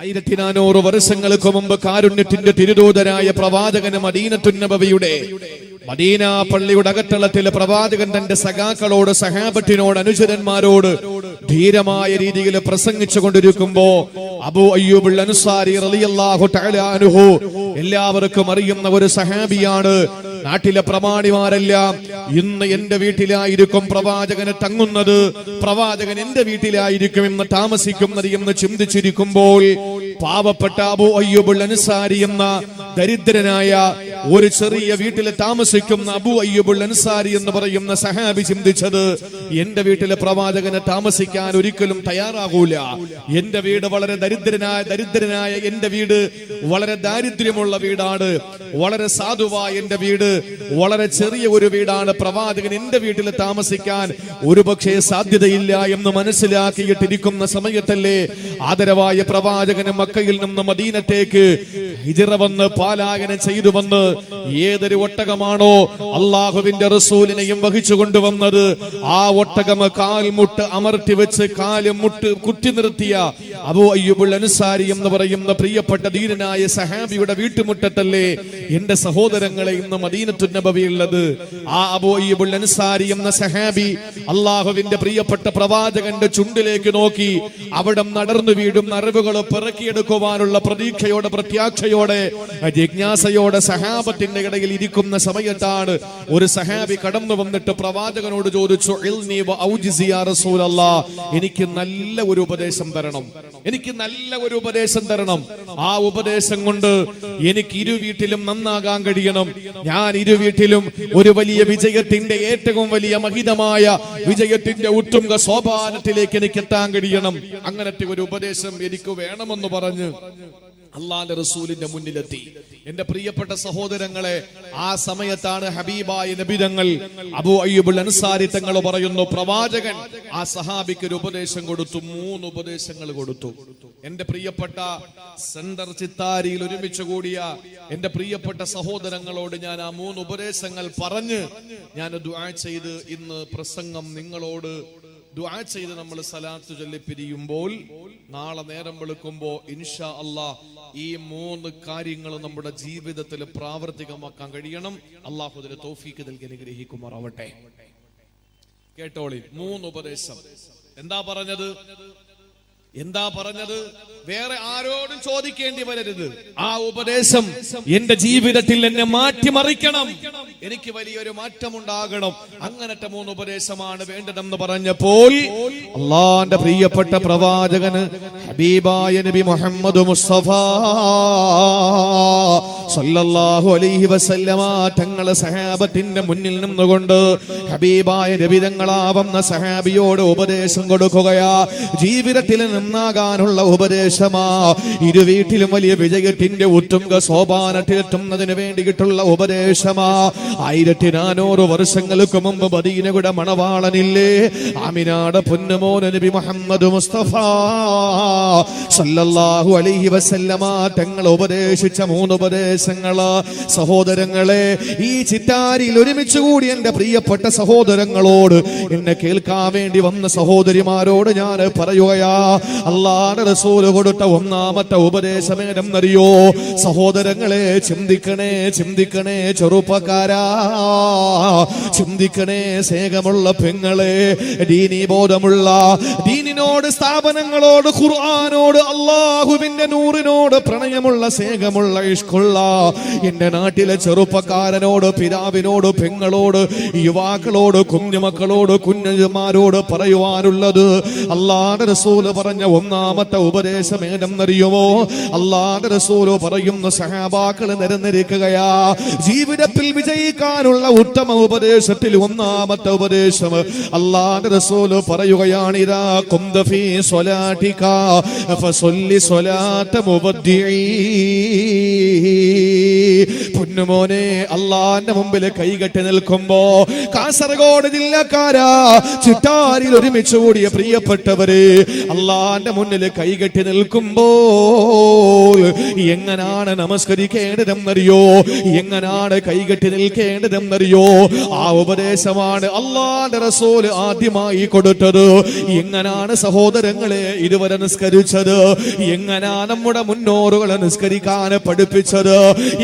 1400 വർഷങ്ങൾക്ക് മുമ്പ് കാരുണ്യത്തിന്റെ തിരുദൂതനായ പ്രവാചകന് മദീനത്തുൻ നബവിയുടെ മദീന പള്ളിയുടെ അകത്തളത്തിൽ പ്രവാചകൻ തന്റെ സഖാക്കളോട്, സഹാബത്തിനോട്, അനുചരന്മാരോട് ധീരമായ രീതിയിൽ പ്രസംഗിച്ചു കൊണ്ടിരിക്കുമ്പോ അബൂ അയ്യൂബുൽ അൻസാരി റളിയല്ലാഹു തആല അൻഹു, എല്ലാവർക്കും അറിയുന്ന ഒരു സഹാബിയാണ്. നാട്ടിലെ പ്രമാണിമാരെല്ലാം ഇന്ന് എന്റെ വീട്ടിലായിരിക്കും പ്രവാചകന് തങ്ങുന്നത്, പ്രവാചകൻ എന്റെ വീട്ടിലായിരിക്കും ഇന്ന് താമസിക്കുന്നത് എന്ന് ചിന്തിച്ചിരിക്കുമ്പോൾ പാവപ്പെട്ട അബൂ അയ്യൂബുൽ അൻസാരി എന്ന ദരിദ്രനായ ഒരു ചെറിയ വീട്ടിൽ താമസിക്കുന്ന അബൂ അയ്യൂബുൽ അൻസാരി എന്ന് പറയുന്ന സഹാബി ചിന്തിച്ചത്, എന്റെ വീട്ടിലെ പ്രവാചകനെ താമസിക്കാൻ ഒരിക്കലും തയ്യാറാകൂല. എന്റെ വീട് വളരെ ദരിദ്രനായ എന്റെ വീട് വളരെ ദാരിദ്ര്യമുള്ള വീടാണ്, വളരെ സാധുവായ എന്റെ വീട് വളരെ ചെറിയ ഒരു വീടാണ്. പ്രവാചകൻ എന്റെ വീട്ടിൽ താമസിക്കാൻ ഒരുപക്ഷെ സാധ്യതയില്ല എന്ന് മനസ്സിലാക്കിയിട്ടിരിക്കുന്ന സമയത്തല്ലേ ആദരവായ പ്രവാചകന് മക്കയിൽ നിന്ന് മദീനത്തേക്ക് ഹിജ്റ വന്ന് പാലായനം ചെയ്തു വന്ന് ഏതൊരു ഒട്ടകമാണോ അള്ളാഹുവിന്റെ റസൂലിനെയും വഹിച്ചു കൊണ്ടുവന്നത്, ആ ഒട്ടകം കാൽമുട്ട് അമർത്തി വെച്ച് കാലുമുട്ട് കുറ്റി നിർത്തിയ അബൂ അയ്യൂബുൽ അൻസാരി എന്ന് പറയുന്ന പ്രിയപ്പെട്ട ധീരനായ സഹാബിയുടെ വീട്ടുമുറ്റത്തല്ലേ എന്റെ സഹോദരങ്ങളെ ഇന്ന് മദീനത്തുൻ നബവിയുള്ളത്. ആ അബൂ അയ്യൂബുൽ അൻസാരി എന്ന സഹാബി അള്ളാഹുവിന്റെ പ്രിയപ്പെട്ട പ്രവാചകന്റെ ചുണ്ടിലേക്ക് നോക്കി അവിടെ നടന്നു വീടും അറിവുകൾ പിറക്കിയെടുക്കുവാനുള്ള പ്രതീക്ഷയോടെ, പ്രത്യാക്ഷയോടെ, ജിജ്ഞാസയോടെ സഹാബത്തിന്റെ ഇടയിൽ ഇരിക്കുന്ന സമയത്താണ് ഒരു സഹാബി കടന്നു വന്നിട്ട് പ്രവാചകനോട് ചോദിച്ചു, ഇൽനി വ ഔജിസി യാ റസൂലല്ലാഹ്, എനിക്ക് നല്ല ഒരു ഉപദേശം തരണം, എനിക്ക് നല്ല ഒരു ഉപദേശം തരണം. ആ ഉപദേശം കൊണ്ട് എനിക്ക് ഇരു വീട്ടിലും നന്നാകാൻ കഴിയണം. ഞാൻ ഇരു വീട്ടിലും ഒരു വലിയ വിജയത്തിന്റെ, ഏറ്റവും വലിയ മഹിതമായ വിജയത്തിന്റെ ഉത്തുംഗ സോപാനത്തിലേക്ക് എനിക്ക് എത്താൻ കഴിയണം. അങ്ങനത്തെ ഒരു ഉപദേശം എനിക്ക് വേണമെന്ന് പറഞ്ഞ് അള്ളാന്റെ റസൂലിന്റെ മുന്നിലെത്തി. എന്റെ പ്രിയപ്പെട്ട സഹോദരങ്ങളെ, ആ സമയത്താണ് ഹബീബായ നബി തങ്ങൾ അബൂ അയ്യൂബുൽ അൻസാരി തങ്ങൾ പറയുന്നു, പ്രവാചകൻ ആ സഹാബിക്ക് ഒരു ഉപദേശം കൊടുത്തു, 3 ഉപദേശങ്ങൾ കൊടുത്തു. എന്റെ പ്രിയപ്പെട്ട സെന്റർ ചിത്താരിയിൽ ഒരുമിച്ച് കൂടിയ എന്റെ പ്രിയപ്പെട്ട സഹോദരങ്ങളോട് ഞാൻ ആ 3 ഉപദേശങ്ങൾ പറഞ്ഞ് ഞാൻ ദുആ ചെയ്ത് ഇന്ന് പ്രസംഗം നിങ്ങളോട് ദുആ ചെയ്ത് നമ്മൾ സലാത്ത് ചൊല്ലി പിരിയുമ്പോൾ നാളെ നേരം വെളുക്കുമ്പോ ഇൻഷാ അല്ലാഹ് ഈ 3 കാര്യങ്ങൾ നമ്മുടെ ജീവിതത്തിൽ പ്രാവർത്തികമാക്കാൻ കഴിയണം. അല്ലാഹു അതിന് തൗഫീഖ് നൽകി അനുഗ്രഹിക്കുമാറാവട്ടെ. കേട്ടോളി, 3 ഉപദേശം. എന്താ പറഞ്ഞത്? വേറെ ആരോടും ചോദിക്കേണ്ടി വരരുത്. ആ ഉപദേശം എന്റെ ജീവിതത്തിൽ എന്നെ മാറ്റിമറിക്കണം, എനിക്ക് വലിയൊരു മാറ്റം ഉണ്ടാകണം. അങ്ങനത്തെ 3 ഉപദേശമാണ് വേണ്ടതെന്ന് പറഞ്ഞപ്പോൾ അള്ളാന്റെ പ്രിയപ്പെട്ട പ്രവാചകന് ഹബീബായ നബി മുഹമ്മദ് മുസ്തഫ സല്ലല്ലാഹു അലൈഹി വസല്ലമ തങ്ങളെ സഹാബത്തിന്റെ മുന്നിൽ നിന്നുകൊണ്ട് ഹബീബായ നബി തങ്ങളാവുന്ന സഹാബിയോട് ഉപദേശം കൊടുക്കുകയാ. ജീവിതത്തിൽ നന്നാകാനുള്ള ഉപദേശമാ, ഇരു വീട്ടിലും വലിയ വിജയത്തിന്റെ ഉത്തുംഗ സോപാനത്തിലെത്തുന്നതിന് വേണ്ടിയിട്ടുള്ള ഉപദേശമാ. 1400 വർഷങ്ങൾക്ക് മുമ്പ് മദീനയുടെ മണവാളനില്ലേ ആമിനാടെ പൊന്നുമോൻ നബി മുഹമ്മദ് മുസ്തഫ സല്ലല്ലാഹു അലൈഹി വസല്ലമ തങ്ങൾ ഉപദേശിച്ച 3 ഉപദേശങ്ങള്. സഹോദരങ്ങളെ, ഈ ചിത്താരിയിൽ ഒരുമിച്ച് കൂടി എന്റെ പ്രിയപ്പെട്ട സഹോദരങ്ങളോട്, എന്നെ കേൾക്കാൻ വേണ്ടി വന്ന സഹോദരിമാരോട് ഞാൻ പറയുകയാ, അല്ലാഹുവിന്റെ റസൂൽ കൊടുത്ത 1ാമത്തെ ഉപദേശം ഏതെന്നറിയോ? സഹോദരങ്ങളെ, ചിന്തിക്കണേ ചെറുപ്പക്കാരാ, ചിന്തിക്കണേ സ്നേഹമുള്ള പെങ്ങളെ, ദീനീ ബോധമുള്ള, ദീനിനോട്, സ്ഥാപനങ്ങളോട്, ഖുർആനോട്, അല്ലാഹുവിന്റെ നൂറിനോട് പ്രണയമുള്ള, സ്നേഹമുള്ള, ഇഷ്കുള്ള എന്റെ നാട്ടിലെ ചെറുപ്പക്കാരനോട്, പിതാവിനോട്, പെങ്ങളോട്, യുവാക്കളോട്, കുഞ്ഞുമക്കളോട്, കുഞ്ഞന്മാരോട് പറയുവാനുള്ളത്, അല്ലാഹുവിന്റെ റസൂൽ പറഞ്ഞ 1ാമത്തെ ഉപദേശം ഏതെന്നറിയുമോ? അല്ലാഹുവിന്റെ റസൂൽ പറയുന്ന സഹാബാക്കൾ നിരന്നിരിക്കുകയാ. ജീവിതത്തിൽ വിജയിക്കാനുള്ള ഉത്തമ ഉപദേശത്തിൽ 1ാമത്തെ ഉപദേശം അല്ലാഹുവിന്റെ റസൂൽ പറയുകയാണ്, ഇദാ ഖുംത ഫീ സ്വലാതിക ഫസല്ലി സ്വലാത മുബദ്ദിഈ. പൊന്നുമോനെ, അള്ളാന്റെ മുമ്പിൽ കൈകെട്ടി നിൽക്കുമ്പോ കാസർഗോഡ് ജില്ലക്കാരാ, ചിറ്റാരിൽ ഒരുമിച്ച് കൂടിയ പ്രിയപ്പെട്ടവര്, അള്ളാന്റെ മുന്നിൽ കൈകെട്ടി നിൽക്കുമ്പോ എങ്ങനാണ് നമസ്കരിക്കേണ്ടതെന്നറിയോ? എങ്ങനാണ് കൈകെട്ടി നിൽക്കേണ്ടതെന്നറിയോ? ആ ഉപദേശമാണ് അള്ളാന്റെ റസൂല് ആദ്യമായി കൊടുത്തത്. എങ്ങനാണ് സഹോദരങ്ങളെ ഇതുവരെ നിസ്കരിച്ചത്? എങ്ങനാ നമ്മുടെ മുന്നോറുകളെ നിസ്കരിക്കാൻ പഠിപ്പിച്ചത്?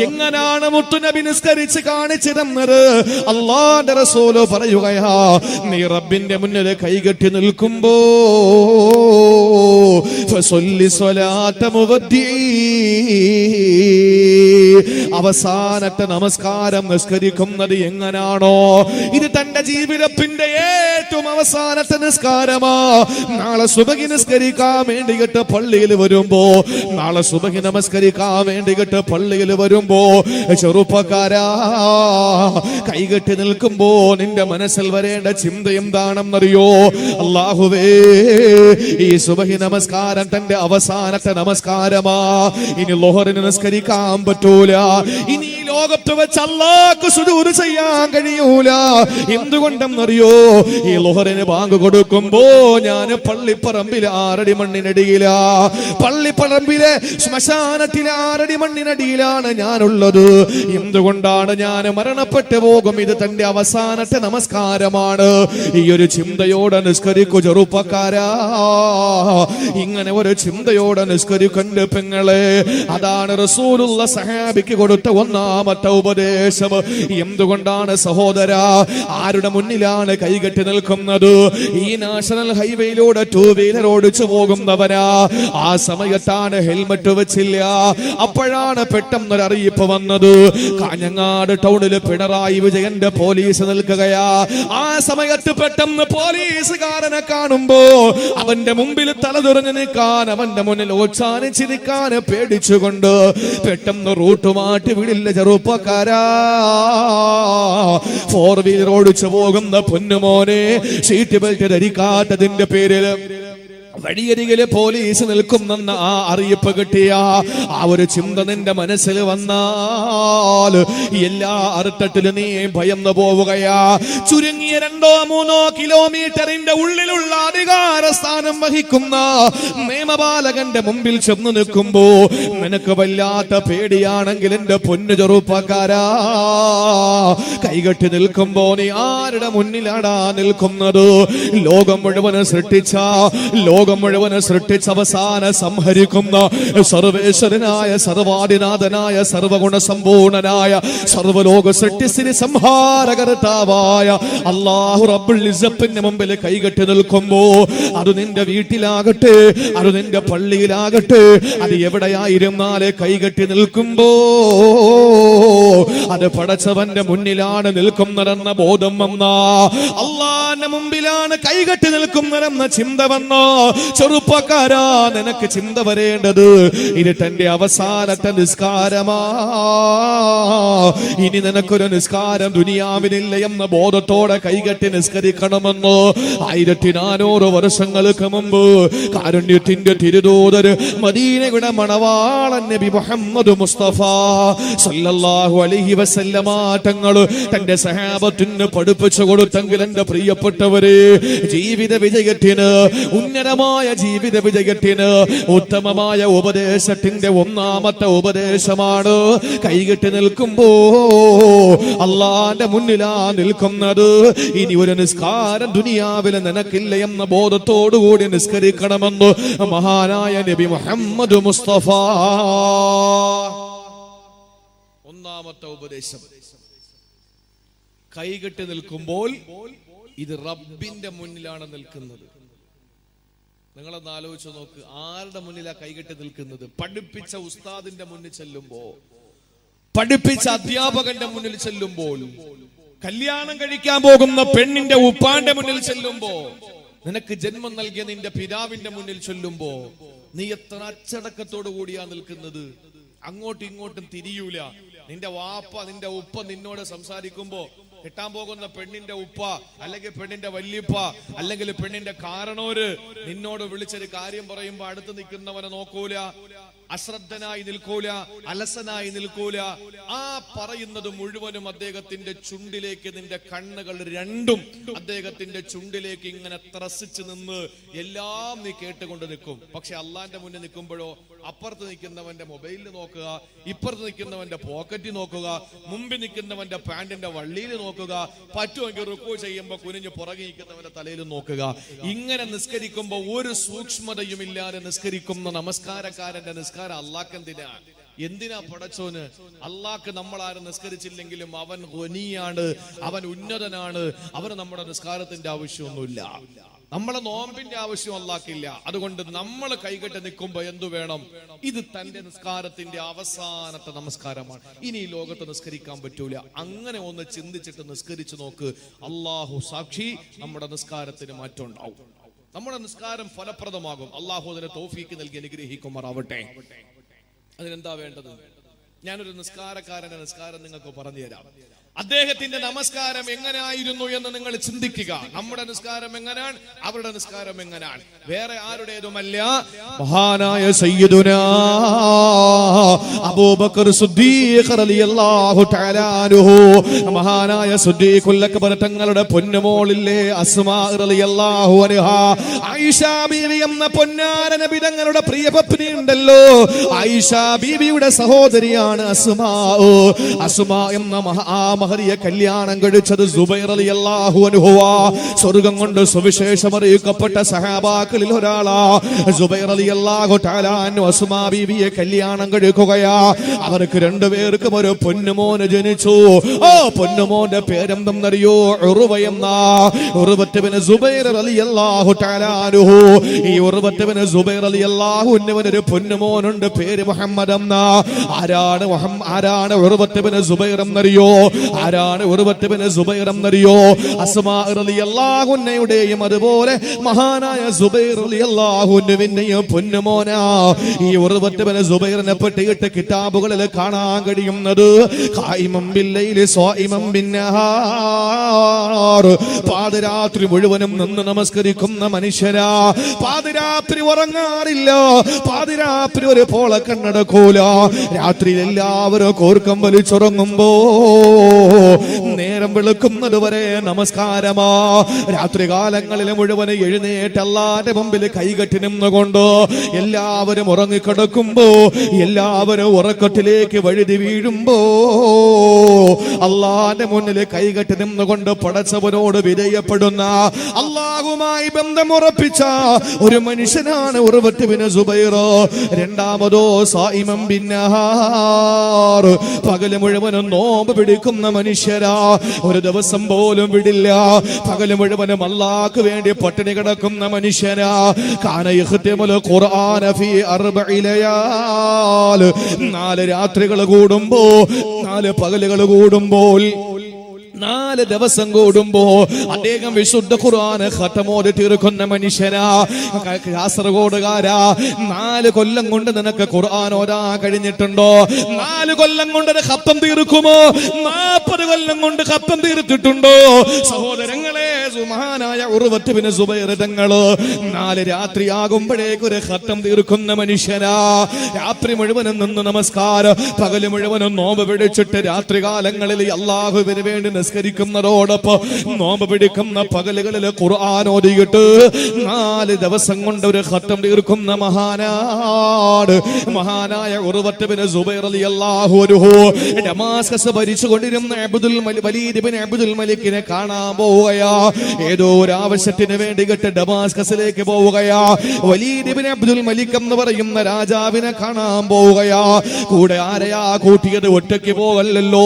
എങ്ങനാണ് മുത്തുനബി നിസ്കരിച്ച് കാണിച്ചു തന്നത്? അള്ളാന്റെ റസൂല് പറയുകയാ, നീ റബ്ബിന്റെ മുന്നിൽ കൈകെട്ടി നിൽക്കുമ്പോ ഫസല്ലി സ്വലാത്ത മുവദ്ദി, അവസാനത്തെ നമസ്കാരം നിസ്കരിക്കുന്നത് എങ്ങനാണോ, ഇത് തന്റെ ജീവിതത്തിന്റെ ഏറ്റവും അവസാനത്തെ നിസ്കാരമാ. നാളെ സുബഹി നിസ്കരിക്കാൻ വേണ്ടിയിട്ട് പള്ളിയിൽ വരുമ്പോ, നാളെ സുബഹി നമസ്കരിക്കാൻ വേണ്ടിയിട്ട് പള്ളിയിൽ വരുമ്പോ, ചെറുപ്പക്കാരാ, കൈകെട്ടി നിൽക്കുമ്പോ നിന്റെ മനസ്സിൽ വരേണ്ട ചിന്ത എന്താണെന്നറിയോ? അല്ലാഹുവേ, ഈ സുബഹി നമസ്കാരം തന്റെ അവസാനത്തെ നമസ്കാരമാ. ഇനി ലോഹറിന് നിസ്കരിക്കാൻ പറ്റൂല. ഇനി ഈ ലോകത്ത് വെച്ച് അല്ലാഹ്ക്ക് സുജൂദ് ചെയ്യാൻ കഴിയൂല. എന്തുകൊണ്ടെന്നറിയോ? ഈ ലോഹറിന് ബാങ്ക് കൊടുക്കുമ്പോ ഞാൻ പള്ളിപ്പറമ്പിലെ 6 അടി മണ്ണിനടിയില, പള്ളിപ്പറമ്പിലെ ശ്മശാനത്തിലെ 6 അടി മണ്ണിനടിയിലാണ് ഞാനുള്ളത്. എന്തുകൊണ്ടാണ്? ഞാൻ മരണപ്പെട്ടു പോകും. ഇത് തന്റെ അവസാനത്തെ നമസ്കാരമാണ്. ഈ ഒരു ചിന്തയോടെ നിസ്കരിക്കു ചെറുപ്പക്കാരാ, ഇങ്ങനെ ഒരു ചിന്തയോടെ നിസ്കരിക്കണ്ട പെങ്ങളെ. അതാണ് റസൂലുള്ള സഹാബിക്ക് കൊടുത്ത ഒന്നാമത്തെ ഉപദേശം. എന്തുകൊണ്ടാണ് സഹോദര? ആരുടെ മുന്നിലാണ് കൈകെട്ടി നിൽക്കുന്നത്? ഈ നാഷണൽ ഹൈവേയിലൂടെ 2 വീലർ ഓടിച്ചു പോകുന്നവനാ. ആ സമയത്താണ് ഹെൽമറ്റ് വെച്ചില്ല. അപ്പോഴാണ് പെട്ടെന്നൊരു അറിയിപ്പ് വന്നത്. കാഞ്ഞങ്ങാട് ടൗണില് പിണറായി വിജയന്റെ പോലീസ് നിൽക്കുകയാ. ആ സമയത്ത് പെട്ടെന്ന് പോലീസുകാരനെ കാണുമ്പോ അവന്റെ മുമ്പിൽ തലതുറഞ്ഞു നിൽക്കാൻ, അവന്റെ മുന്നിൽ ഓച്ചാനിച്ച് നിൽക്കാൻ പേടിച്ചുകൊണ്ട് പെട്ടെന്ന് റൂട്ട് മാറ്റി വിടില്ല ചെറുപ്പക്കാരാ. 4 വീലർ ഓടിച്ചു പോകുന്ന പൊന്നുമോനെ, സീറ്റ് ബെൽറ്റ് ധരിക്കാത്തതിന്റെ പേരിൽ വഴിയരികില് പോലീസ് നിൽക്കുന്നെന്ന് ആ അറിയിപ്പ് കിട്ടിയ ആ ഒരു ചിന്ത നിന്റെ മനസ്സിൽ വന്നാൽ എല്ലാ അർത്ഥത്തിലും നീ ഭയന്ന് പോവുകയാ. ചുരുങ്ങിയ 2-3 കിലോമീറ്ററിന്റെ ഉള്ളിലുള്ള അധികാര സ്ഥാനം വഹിക്കുന്ന നിയമപാലകന്റെ മുമ്പിൽ ചെന്ന് നിൽക്കുമ്പോ നിനക്ക് വല്ലാത്ത പേടിയാണെങ്കിൽ എന്റെ പൊന്നു ചെറുപ്പക്കാരാ, കൈകെട്ടി നിൽക്കുമ്പോ നീ ആരുടെ മുന്നിലാടാ നിൽക്കുന്നത്? ലോകം മുഴുവൻ സൃഷ്ടിച്ച അവസാന സംഹരിക്കുന്ന സർവേശ്വരനായ സർവാദിനാഥനായ സർവഗുണ സമ്പൂർണനായ സർവലോക സൃഷ്ടിസ്ഥിതി സംഹാരകർത്താവായ അല്ലാഹു റബ്ബുൽ ഇസ്സത്തിന്റെ മുമ്പിൽ കൈകെട്ടി നിൽക്കുമ്പോ, അത് നിന്റെ വീട്ടിലാകട്ടെ, അത് നിന്റെ പള്ളിയിലാകട്ടെ, അത് എവിടെയായിരുന്നാലേ കൈകെട്ടി നിൽക്കുമ്പോ അത് പടച്ചവന്റെ മുന്നിലാണ് നിൽക്കുന്നതെന്ന ബോധം വന്ന, അള്ളാന്റെ മുമ്പിലാണ് കൈകെട്ടി നിൽക്കുന്നതെന്ന ചിന്ത വന്ന ചെറുപ്പക്കാരാ, നിനക്ക് ചിന്ത വരേണ്ടത് ഇത് തന്റെ അവസാനത്തെ നിസ്കാരമാ. ഇനി നിനക്കൊരു നിസ്കാരം ദുനിയാവിനില്ല എന്ന ബോധത്തോടെ കൈകെട്ടി നിസ്കരിക്കണമെന്ന് 1400 വർഷങ്ങൾക്ക് മുമ്പ് കാരുണ്യത്തിന്റെ തിരുദൂതർ മദീനയുടെ മണവാളൻ നബി മുഹമ്മദ് മുസ്തഫ സല്ലല്ലാഹു അലൈഹി വസല്ലമ തങ്ങൾ തന്റെ സഹാബത്തിന് പഠിപ്പിച്ചു കൊടുത്തെങ്കിൽ എന്റെ പ്രിയപ്പെട്ടവരെ, ജീവിത വിജയത്തിന്, ഉന്നതമായ ജീവിത വിജയത്തിന് ഉത്തമമായ ഉപദേശത്തിന്റെ ഒന്നാമത്തെ ഉപദേശമാണ് കൈകെട്ടി നിൽക്കുമ്പോ അള്ളാന്റെ മുന്നിലാ നിൽക്കുന്നത്. ഇനി ഒരു നിസ്കാരം ദുനിയാവിൽ നിനക്കില്ല എന്ന ബോധത്തോടുകൂടി നിസ്കരിക്കണമെന്ന് മഹാനായ നബി മുഹമ്മദ് മുസ്തഫ. ഒന്നാമത്തെ ഉപദേശം, കൈകെട്ടി നിൽക്കുമ്പോൾ ഇത് റബ്ബിന്റെ മുന്നിലാണ് നിൽക്കുന്നത്. നിങ്ങളൊന്ന് ആലോചിച്ച് നോക്ക്, ആരുടെ മുന്നിലാ കൈകെട്ടി നിൽക്കുന്നത്? പഠിപ്പിച്ച ഉസ്താദിന്റെ മുന്നിൽ ചെല്ലുമ്പോ, പഠിപ്പിച്ച അധ്യാപകന്റെ മുന്നിൽ ചെല്ലുമ്പോൾ, കല്യാണം കഴിക്കാൻ പോകുന്ന പെണ്ണിന്റെ ഉപ്പാന്റെ മുന്നിൽ ചെല്ലുമ്പോ, നിനക്ക് ജന്മം നൽകിയ നിന്റെ പിതാവിന്റെ മുന്നിൽ ചൊല്ലുമ്പോ നീ എത്ര അച്ചടക്കത്തോടു കൂടിയാ നിൽക്കുന്നത്? അങ്ങോട്ടും ഇങ്ങോട്ടും തിരിയൂല. നിന്റെ വാപ്പ, നിന്റെ ഉപ്പ നിന്നോട് സംസാരിക്കുമ്പോ കെട്ടാൻ പോകുന്ന പെണ്ണിന്റെ ഉപ്പ അല്ലെങ്കിൽ പെണ്ണിന്റെ വല്യപ്പ അല്ലെങ്കിൽ പെണ്ണിന്റെ കാരണോര് നിന്നോട് വിളിച്ചൊരു കാര്യം പറയുമ്പോ അടുത്ത് നിൽക്കുന്നവനെ നോക്കൂല. അശ്രദ്ധനായി നിൽക്കൂല, അലസനായി നിൽക്കൂല. ആ പറയുന്നത് മുഴുവനും അദ്ദേഹത്തിന്റെ ചുണ്ടിലേക്ക്, നിന്റെ കണ്ണുകൾ രണ്ടും അദ്ദേഹത്തിന്റെ ചുണ്ടിലേക്ക് ഇങ്ങനെ ത്രസിച്ച് നിന്ന് എല്ലാം നീ കേട്ടുകൊണ്ട് നിൽക്കും. പക്ഷെ അള്ളാന്റെ മുന്നിൽ നിൽക്കുമ്പോഴോ അപ്പുറത്ത് നിൽക്കുന്നവന്റെ മൊബൈലിൽ നോക്കുക, ഇപ്പുറത്ത് നിൽക്കുന്നവന്റെ പോക്കറ്റിൽ നോക്കുക, മുമ്പിൽ നിൽക്കുന്നവന്റെ പാന്റിന്റെ വള്ളിയിൽ നോക്കുക, പറ്റുമെങ്കിൽ റുക്കൂ ചെയ്യുമ്പോൾ കുനിഞ്ഞ് പുറകെ നിൽക്കുന്നവന്റെ തലയിൽ നോക്കുക. ഇങ്ങനെ നിസ്കരിക്കുമ്പോൾ ഒരു സൂക്ഷ്മതയും ഇല്ലാതെ നിസ്കരിക്കുന്ന നമസ്കാരക്കാരന്റെ നിസ്കാരം അള്ളാഹ് എന്തിനാ പടച്ചോന്? അള്ളാഹ്ക്ക് നമ്മളാരും നിസ്കരിച്ചില്ലെങ്കിലും അവൻ ഖനിയാണ്, അവൻ ഉന്നതനാണ്. അവന് നമ്മുടെ നിസ്കാരത്തിന്റെ ആവശ്യമൊന്നുമില്ല, നമ്മളെ നോമ്പിന്റെ ആവശ്യം അള്ളാഹ്ക്കില്ല. അതുകൊണ്ട് നമ്മൾ കൈകെട്ട് നിൽക്കുമ്പോ എന്തു വേണം? ഇത് തന്റെ നിസ്കാരത്തിന്റെ അവസാനത്തെ നമസ്കാരമാണ്, ഇനി ഈ ലോകത്ത് നിസ്കരിക്കാൻ പറ്റൂല. അങ്ങനെ ഒന്ന് ചിന്തിച്ചിട്ട് നിസ്കരിച്ചു നോക്ക്. അള്ളാഹു സാക്ഷി, നമ്മുടെ നിസ്കാരത്തിന് മാറ്റം ഉണ്ടാവും, നമ്മുടെ നിസ്കാരം ഫലപ്രദമാകും. അള്ളാഹു അതിനെ തൗഫീക്ക് നൽകി അനുഗ്രഹിക്കുമാറാവട്ടെ. അതിനെന്താ വേണ്ടത്? ഞാനൊരു നിസ്കാരക്കാരന്റെ നിസ്കാരം നിങ്ങൾക്ക് പറഞ്ഞു തരാം. അദ്ദേഹത്തിന്റെ നമസ്കാരം എങ്ങനെയായിരുന്നു എന്ന് നിങ്ങൾ ചിന്തിക്കുക. നമ്മുടെ നിസ്കാരം എങ്ങനെയാണ്, അവരുടെ നിസ്കാരം എങ്ങനെയാണ്? വേറെ ആരുടേതുമല്ല, മഹാനായ സയ്യിദുനാ അബൂബക്കർ സിദ്ദീഖ് റളിയല്ലാഹു തആല അൻഹു, മഹാനായ സിദ്ദീഖുൽ അക്ബർ തങ്ങളുടെ പൊന്നുമോളില്ലേ അസ്മാ റളിയല്ലാഹു അൻഹാ, ആയിഷ ബീവി എന്ന പൊന്നാര നബി തങ്ങളുടെ പ്രിയ പത്നി ഉണ്ടല്ലോ, ആയിഷ ബീവിയുടെ സഹോദരിയാണ് അസ്മാ. അസ്മാ എന്ന മഹരിയെ കല്യാണം കഴിച്ചത് സുബൈർ റളിയല്ലാഹു അൻഹു. സ്വർഗ്ഗം കൊണ്ട് സുവിശേഷം അറിയിക്കപ്പെട്ട സഹാബാക്കളിൽ ഒരാളാ സുബൈർ റളിയല്ലാഹു തആല അൻഹു. അസ്മാ ബീവിയെ കല്യാണം കഴിക്കുകയാ. അവർക്ക് രണ്ടുപേർക്കും ഒരു പൊന്നുമോന് ജനിച്ചു. ആ പൊന്നുമോന്റെ പേരെന്തെന്നറിയോ? ഉർവ എന്ന. ഉർവത്ത് ബിൻ സുബൈർ റളിയല്ലാഹു തആല അൻഹു. ഈ ഉർവത്ത് ബിൻ സുബൈർ റളിയല്ലാഹു അൻഹുവിന് ഒരു പൊന്നുമോനുണ്ട്, പേര് മുഹമ്മദ് എന്ന. ആരാണ് ഉർവത്ത് ബിൻ സുബൈർ എന്നറിയോ? ആരാണ് ഉർവത്ത് ബിൻ സുബൈർ എന്നറിയോ? അസ്മാ റളിയല്ലാഹു അൻഹയുടെയും അതുപോലെ മഹാനായ സുബൈർ റളിയല്ലാഹു അൻഹുവിന്റെയും പൊന്നുമോനാ. ഈ ഉർവത്ത് ബിൻ സുബൈറിനെ പറ്റിയിട്ട് കിതാബുകളിൽ കാണാൻ കഴിയുന്നത് ഖായിമൻ ബില്ലൈലി സ്വായിമൻ ബിന്നഹാർ, പാതിരാത്രി മുഴുവനും നിന്ന് നമസ്കരിക്കുന്ന മനുഷ്യരാ. പാതിരാത്രി ഉറങ്ങാറില്ല, പാതിരാത്രി ഒരു പോള കണ്ണടക്കൂല. രാത്രിയിൽ എല്ലാവരും കോർക്കം വലിച്ചുറങ്ങുമ്പോ നേരം വെളുക്കുന്നത് വരെ നമസ്കാരമാ. രാത്രി കാലങ്ങളിൽ മുഴുവൻ എഴുന്നേറ്റ് അല്ലാഹുവിന്റെ മുമ്പിൽ കൈകെട്ടി നിന്നുകൊണ്ട് എല്ലാവരും ഉറങ്ങിക്കിടക്കുമ്പോ, എല്ലാവരും ഉറക്കത്തിലേക്ക് വഴുതി വീഴുമ്പോ അല്ലാഹുവിന്റെ മുന്നിൽ കൈകെട്ടി നിന്നുകൊണ്ട് പടച്ചവനോട് വിധേയപ്പെടുന്ന, അല്ലാഹുവുമായി ബന്ധമുറപ്പിച്ച ഒരു മനുഷ്യനാണ് ഉർവത്ത് ബിൻ സുബൈർ. രണ്ടാമതോ സായിമൻ ബിന്നഹാർ, പകല് മുഴുവനും നോമ്പ് പിടിക്കുന്ന മനുഷ്യരാ. ഒരു ദിവസം പോലും വിടില്ല, പകല് മുഴുവനും അല്ലാഹ്ക്ക് വേണ്ടി പട്ടിണി കിടക്കുന്ന മനുഷ്യരാ. കാന യഖ്തിമുൽ ഖുർആന ഫീ 4 ലയാൽ, 4 രാത്രികൾ കൂടുമ്പോ, 4 പകലുകൾ കൂടുമ്പോൾ, 4 ദിവസം കൂടുമ്പോ അദ്ദേഹം വിശുദ്ധ ഖുർആൻ ഖതമോദി തീർക്കുന്ന മനുഷ്യനാ. കാസർഗോഡുകാരാ, 4 കൊല്ലം കൊണ്ട് നിനക്ക് ഖുർആൻ ഓതാൻ കഴിഞ്ഞിട്ടുണ്ടോ? 4 കൊല്ലം കൊണ്ട് ഖത്തം തീർക്കുമോ? 40 കൊല്ലം കൊണ്ട് ഖത്തം തീർത്തിട്ടുണ്ടോ? സഹോദരങ്ങളെ, സുബ്ഹാനായ ഉർവത്ത് ബിൻ സുബൈർ തങ്ങള് 4 രാത്രിയാകുമ്പോഴേക്ക് ഒരു ഖത്തം തീർക്കുന്ന മനുഷ്യനാ. രാത്രി മുഴുവനും നിന്ന് നമസ്കാരം, പകല് മുഴുവനും നോമ്പ് പിടിച്ചിട്ട് രാത്രി കാലങ്ങളിൽ അല്ലാഹുവിന് വേണ്ടി നിസ്കരിക്കുന്നതോടൊപ്പം നോമ്പ് പിടിക്കുന്ന പകലുകളിൽ ഖുർആൻ ഓതിയിട്ട് 4 ദിവസം കൊണ്ട് ഒരു ഖത്തം തീർക്കുന്ന മഹാനാണ് മഹാനായ ഉർവത്ത് ബിൻ സുബൈർ റളിയല്ലാഹു അൻഹു. ഡമാസ്കസ് ഭരിച്ചുകൊണ്ടിരുന്ന വലീദ് ബിൻ അബ്ദുൽ മലിക്കിനെ കാണാൻ പോവുകയാ. ഏതോ ഒരു ആവശ്യത്തിന് വേണ്ടി ഡമാസ്കസിലേക്ക് പോവുകയാ. വലീദ് ബിൻ അബ്ദുൽ മലിക് എന്ന് പറയുന്ന രാജാവിനെ കാണാൻ പോവുകയാ. കൂടെ ആരെയാ കൂട്ടിയത്? ഒറ്റയ്ക്ക് പോകല്ലോ,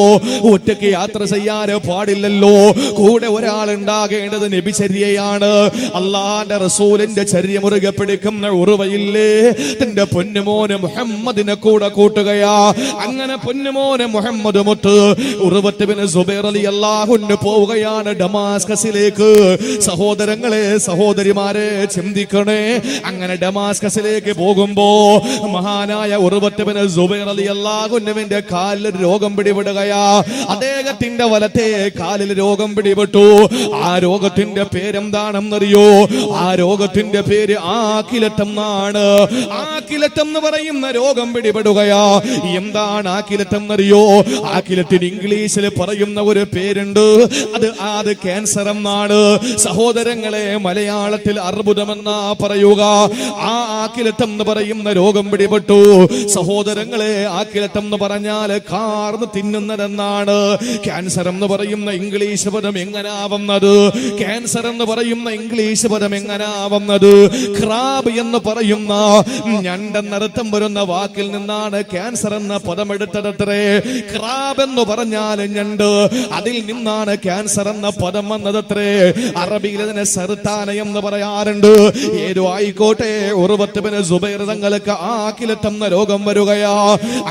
ഒറ്റയ്ക്ക് യാത്ര ചെയ്യാൻ പാടില്ലല്ലോ. കൂടെ ഒരാൾ ഉണ്ടാകേണ്ടത് നബിചര്യയാണ്. അള്ളാന്റെ റസൂലിന്റെ ചര്യ മുറുകെ പിടിക്കുന്ന ഉർവയില്ലേ, തന്റെ പൊന്നുമോന് മുഹമ്മദിനെ കൂടെ കൂട്ടുകയാ. അങ്ങനെ പൊന്നുമോന് മുഹമ്മദ് മുത്ത് ഉർവത്ത് ബിൻ സുബൈർ റളിയല്ലാഹു അൻഹു പോവുകയാണ് ഡമാസ്കസിലേക്ക്. സഹോദരങ്ങളെ സഹോദരിമാരെ ചിന്തിക്കണേ. അങ്ങനെ ഡമാസ്കസിലേക്ക് പോകുമ്പോ മഹാനായ ഉർവത്ത് ബിൻ സുബൈർ റളിയല്ലാഹു അൻഹുവിന്റെ കാലിൽ രോഗം പിടിപെടുകയാ. അദ്ദേഹത്തിന്റെ വലത്തെ കാലിൽ രോഗം പിടിപെട്ടു. ആ രോഗത്തിന്റെ പേരെന്താണെന്നറിയോ? ആ രോഗത്തിന്റെ പേര് ആക്കിലറ്റം എന്നാണ്. ആക്കിലറ്റം എന്ന് പറയുന്ന രോഗം പിടിപെടുകയാ. എന്താണ് ആക്കിലറ്റം എന്നറിയോ? ആക്കിലത്തിന് ഇംഗ്ലീഷിൽ പറയുന്ന ഒരു പേരുണ്ട്. അത് ക്യാൻസർ എന്നാണ്. സഹോദരങ്ങളെ മലയാളത്തിൽ അർബുദമെന്നാ പറയുക. ആ ആക്കിലറ്റം എന്ന് പറയുന്ന രോഗം പിടിപെട്ടു. സഹോദരങ്ങളെ ആക്കിലറ്റം എന്ന് പറഞ്ഞാൽ കാർന്ന് തിന്നുന്നതെന്നാണ്. ക്യാൻസർ എന്ന് പറയുന്ന ഇംഗ്ലീഷ് പദം എങ്ങനാവുന്നത്? ക്യാൻസർ എന്ന് പറയുന്ന ഇംഗ്ലീഷ് പദം എങ്ങനാവുന്നത്? ക്രാബ് എന്ന് പറയുന്ന ഞണ്ടെന്നർത്ഥം വരുന്ന വാക്കിൽ നിന്നാണ് ക്യാൻസർ എന്ന പദം എടുത്തതത്രേ. ക്രാബ് എന്ന് പറഞ്ഞാൽ ഞണ്ട്, അതിൽ നിന്നാണ് ക്യാൻസർ എന്ന പദം വന്നതത്രേ. അറബിയിൽ അതിനെ സർത്താന എന്ന് പറയാറുണ്ട്. ഏതോ ആയിക്കോട്ടെ, ഉർവത്ത് ബിൻ സുബൈർ തങ്ങൾക്ക് ആക്കിലറ്റം എന്ന രോഗം വരികയാ.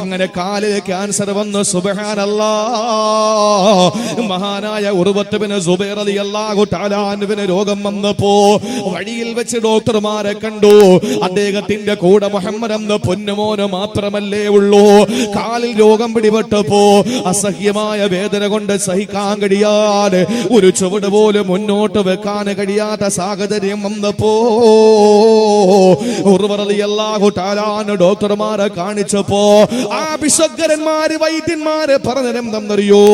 അങ്ങനെ കാലിൽ ക്യാൻസർ വന്ന് സുബ്ഹാനല്ലാഹ് മഹാനായ ഉർവത്ത് ബിൻ സുബൈർ റളിയല്ലാഹു തആല അൻഹുവിന് രോഗം വന്നപ്പോ വഴിയിൽ വെച്ച് ഡോക്ടർമാരെ കണ്ടു. അദ്ദേഹത്തിന്റെ കൂടെ മുഹമ്മദ് എന്ന പൊന്നുമോന് മാത്രമല്ലേ ഉള്ളൂ. കാലിൽ രോഗം പിടിപെട്ടപ്പോ അസഹ്യമായ വേദന കൊണ്ട് സഹിക്കാൻ കഴിയാതെ ഒരു ചുവട് പോലും മുന്നോട്ട് വെക്കാൻ കഴിയാത്ത സാഹചര്യം വന്നപ്പോ ഉർവത്ത് റളിയല്ലാഹു തആല ഡോക്ടർമാരെ കാണിച്ചപ്പോ ആ വിശഗ്ധന്മാര് വൈദ്യന്മാര് പറഞ്ഞതെന്തെന്നറിയോ?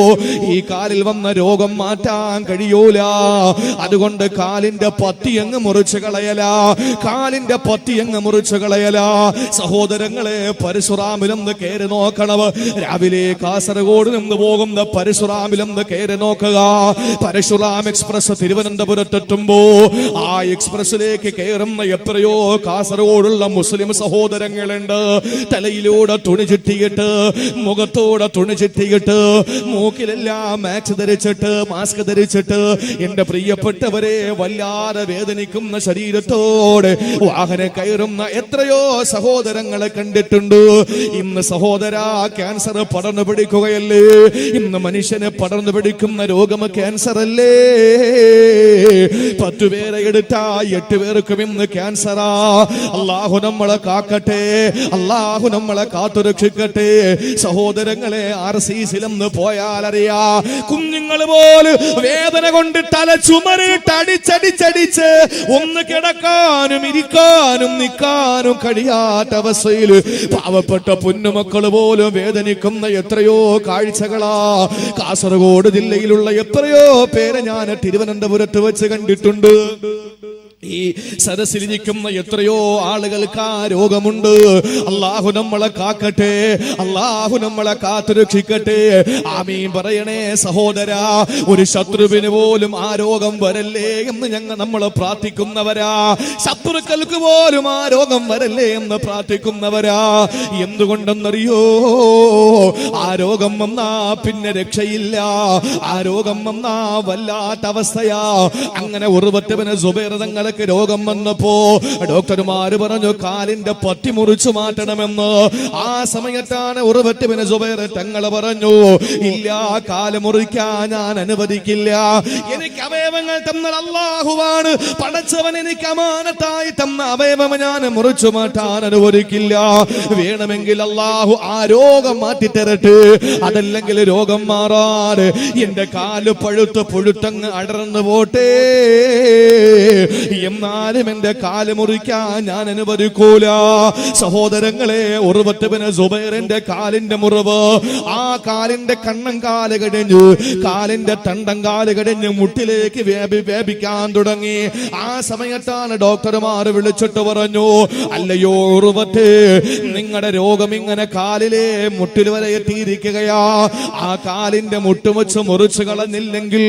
ഈ കാലിൽ വന്ന രോഗം മാറ്റാൻ കഴിയൂല. അതുകൊണ്ട് കാലിന്റെ പത്തി അങ്ങ് മുറിച്ചു കളയല. കാലിന്റെ പത്തി അങ്ങ് മുറിച്ചു കളയല. സഹോദരങ്ങളെ പരശുറാമിലൊന്ന് കയറി നോക്കണം. രാവിലെ കാസർഗോഡ് നിന്ന് പോകുന്ന പരശുറാമിലൊന്ന് കയറി നോക്കുക. പരശുറാം എക്സ്പ്രസ് തിരുവനന്തപുരത്തെത്തുമ്പോ ആ എക്സ്പ്രസിലേക്ക് കയറുന്ന എത്രയോ കാസർഗോഡുള്ള മുസ്ലിം സഹോദരങ്ങളുണ്ട്. തലയിലൂടെ തുണി ചുറ്റിയിട്ട്, മുഖത്തോടെ തുണി ചുറ്റിയിട്ട്, മൂക്കിലെല്ലാം മാസ്ക് ധരിച്ചിട്ട് എന്റെ പ്രിയപ്പെട്ടവരെ വല്ലാതെ വേദനിക്കുന്ന ശരീരത്തോടെ വാഹനം കയറുന്ന എത്രയോ സഹോദരങ്ങളെ കണ്ടിട്ടുണ്ട്. ഇന്ന് സഹോദര ക്യാൻസർ പടർന്നു പിടിക്കുകയല്ലേ? ഇന്ന് മനുഷ്യനെ പടർന്നു പിടിക്കുന്ന രോഗം ക്യാൻസർ അല്ലേ? 10 പേരെ എടുത്താ 8 പേർക്കും ഇന്ന് ക്യാൻസറാ. അല്ലാഹു നമ്മളെ കാക്കട്ടെ, അല്ലാഹു നമ്മളെ കാത്തുരക്ഷിക്കട്ടെ. സഹോദരങ്ങളെ RCCിലൊന്ന് പോയാലറിയാ, കുഞ്ഞുങ്ങൾ പോലും വേദന കൊണ്ട് തല ചുമരിട്ട് അടിച്ചടിച്ചടിച്ച് ഒന്ന് കിടക്കാനും ഇരിക്കാനും നിൽക്കാനും കഴിയാത്ത അവസ്ഥയിൽ പാവപ്പെട്ട പൊന്നുമക്കൾ പോലും വേദനിക്കുന്ന എത്രയോ കാഴ്ചകളാ കാസർഗോഡ് ജില്ലയിലുള്ള എത്രയോ പേരെ ഞാൻ തിരുവനന്തപുരത്ത് വെച്ച് കണ്ടിട്ടുണ്ട്. ഈ സദസ്സിലിരിക്കുന്ന എത്രയോ ആളുകൾക്ക് ആ രോഗമുണ്ട്. അല്ലാഹു നമ്മളെ കാക്കട്ടെ, അല്ലാഹു നമ്മളെ കാത്തുരക്ഷിക്കട്ടെ. ആമീൻ പറയണേ സഹോദര. ഒരു ശത്രുവിന് പോലും ആ രോഗം വരല്ലേ എന്ന് നമ്മൾ പ്രാർത്ഥിക്കുന്നവരാ. ശത്രുക്കൾക്ക് പോലും ആ രോഗം വരല്ലേ എന്ന് പ്രാർത്ഥിക്കുന്നവരാ. എന്തുകൊണ്ടെന്നറിയോ? ആ രോഗം വന്നാ പിന്നെ രക്ഷയില്ല. ആ രോഗം വന്നാ വല്ലാത്ത അവസ്ഥയാ. അങ്ങനെ ഉർവത്ത് ബിൻ സുബൈർ തങ്ങളെ രോഗം വന്നപ്പോ ഡോക്ടർമാര് പറഞ്ഞു കാലിന്റെ പത്തി മുറിച്ചു മാറ്റണമെന്ന്. ആ സമയത്താണ് ഉർവത്ത് ബിൻ സുബൈർ തങ്ങൾ പറഞ്ഞു, ഇല്ല, കാല് മുറിക്കാൻ ഞാൻ അനുവദിക്കില്ല. എനിക്ക് അവയവങ്ങൾ തന്ന അല്ലാഹുവാണ്. പടച്ചവൻ എനിക്ക് അമാനത്തായി തന്ന അവയവം ഞാൻ മുറിച്ചു മാറ്റാൻ അനുവദിക്കില്ല. വേണമെങ്കിൽ അല്ലാഹു ആ രോഗം മാറ്റിത്തരട്ടെ. അതല്ലെങ്കിൽ രോഗം മാറാതെ എന്റെ കാല് പുഴുത്തങ്ങ് അടർന്നു പോട്ടെ. എന്നാലും എന്റെ കാല് മുറിക്കാൻ ഞാൻ അനുവദിക്കൂല. സഹോദരങ്ങളെ, ഉർവത്ത് ബിൻ സുബൈറിന്റെ കാലിന്റെ മുറിവ്, ആ കാലിന്റെ കണ്ണം കാല് കടിഞ്ഞു, കാലിന്റെ തണ്ടം കാല് കടിഞ്ഞ് മുട്ടിലേക്ക് വ്യാപിക്കാൻ തുടങ്ങി. ആ സമയത്താണ് ഡോക്ടർമാർ വിളിച്ചിട്ട് പറഞ്ഞു, അല്ലയോ ഉർവത്ത്, നിങ്ങളുടെ രോഗം ഇങ്ങനെ കാലിലെ മുട്ടിൽ വരെ എത്തിയിരിക്കുകയാ. ആ കാലിന്റെ മുട്ടുവച്ച് മുറിച്ചു കളഞ്ഞില്ലെങ്കിൽ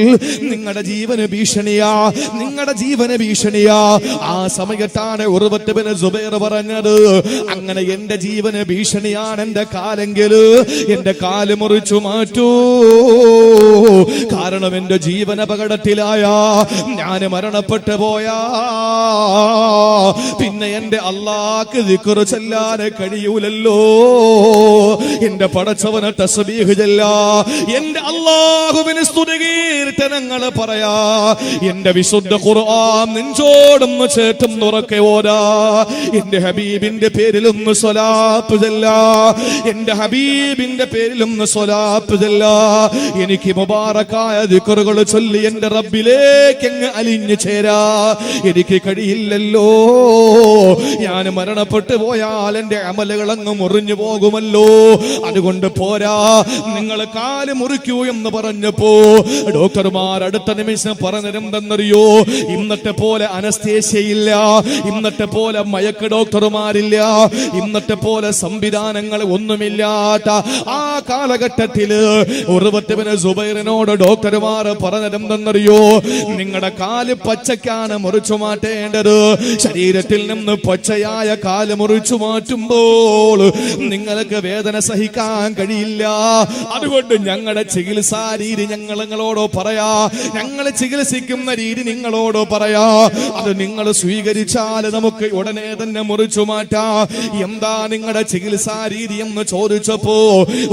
നിങ്ങളുടെ ജീവന് ഭീഷണിയാ, നിങ്ങളുടെ ജീവന് ഭീഷണിയാ. ആ സമയത്താണ് ഉർവത്ത് ബിൻ സുബൈർ പറഞ്ഞത്, അങ്ങനെ എന്റെ ജീവന് ഭീഷണിയാണ് എന്റെ കാലെങ്കിൽ എന്റെ കാല് മുറിച്ചു മാറ്റൂ. കാരണം എന്റെ ജീവൻ അപകടത്തിലായ, ഞാൻ മരണപ്പെട്ടു പോയാ പിന്നെ എന്റെ അല്ലാഹ്ക്ക് ദിക്ർ ചൊല്ലാൻ കഴിയൂലല്ലോ. എന്റെ പടച്ചവനെ തസ്ബീഹ് ചൊല്ലാ, എന്റെ അല്ലാഹുവിനെ സ്തുതികീർത്തനങ്ങൾ പറയാ, എന്റെ വിശുദ്ധ ഖുർആൻ നെഞ്ചോടൊന്ന് ചേർത്തും ഉറക്കെ ഓതാ, എന്റെ ഹബീബിന്റെ പേരിലൊന്ന് സ്വലാത്ത് ചൊല്ലാ, എന്റെ ഹബീബിന്റെ പേരിലൊന്ന് സ്വലാത്ത് ചൊല്ലാ. എനിക്ക് മുബാറക്കായ ദിക്റുകൾ ചൊല്ലി എന്റെ റബ്ബിലേക്ക് അങ്ങ് അലിഞ്ഞു ചേരാ എനിക്ക് കഴിയില്ലല്ലോ. ഞാൻ മരണപ്പെട്ടു പോയാൽ എന്റെ അമലുകൾ അങ്ങ് മുറിഞ്ഞു പോകുമല്ലോ. അതുകൊണ്ട് പോരാ, നിങ്ങൾ കാല് മുറിക്കൂ എന്ന് പറഞ്ഞപ്പോ ഡോക്ടർമാർ അടുത്ത നിമിഷം പറഞ്ഞിരുന്നെന്നറിയോ, ഇന്നത്തെ പോലെ അനസ്തേഷ്യയില്ല, ഇന്നത്തെ പോലെ മയക്ക് ഡോക്ടർമാരില്ല, ഇന്നത്തെ പോലെ സംവിധാനങ്ങൾ ഒന്നുമില്ലാത്ത ആ കാലഘട്ടത്തില് ഉർവത്ത് ബിൻ സുബൈറിനോട് ഡോക്ടർമാർ പറഞ്ഞിരുന്നെന്നറിയോ, നിങ്ങളുടെ കാല് പച്ചക്കാണ് മുറിച്ചു മാറ്റേണ്ടത്. ശരീരത്തിൽ നിന്ന് പച്ചയായ കാല് മുറിച്ചു മാറ്റുമ്പോൾ നിങ്ങൾക്ക് വേദന സഹിക്കാൻ കഴിയില്ല. അതുകൊണ്ട് ഞങ്ങളുടെ ചികിത്സാ രീതി ഞങ്ങളോട് പറയാ, ഞങ്ങൾ ചികിത്സിക്കുന്ന രീതി നിങ്ങളോട് പറയാ, അത് നിങ്ങൾ സ്വീകരിച്ചാൽ നമുക്ക് ഉടനെ തന്നെ മുറിച്ചു മാറ്റാം. എന്താ നിങ്ങളുടെ ചികിത്സാ രീതി എന്ന് ചോദിച്ചപ്പോ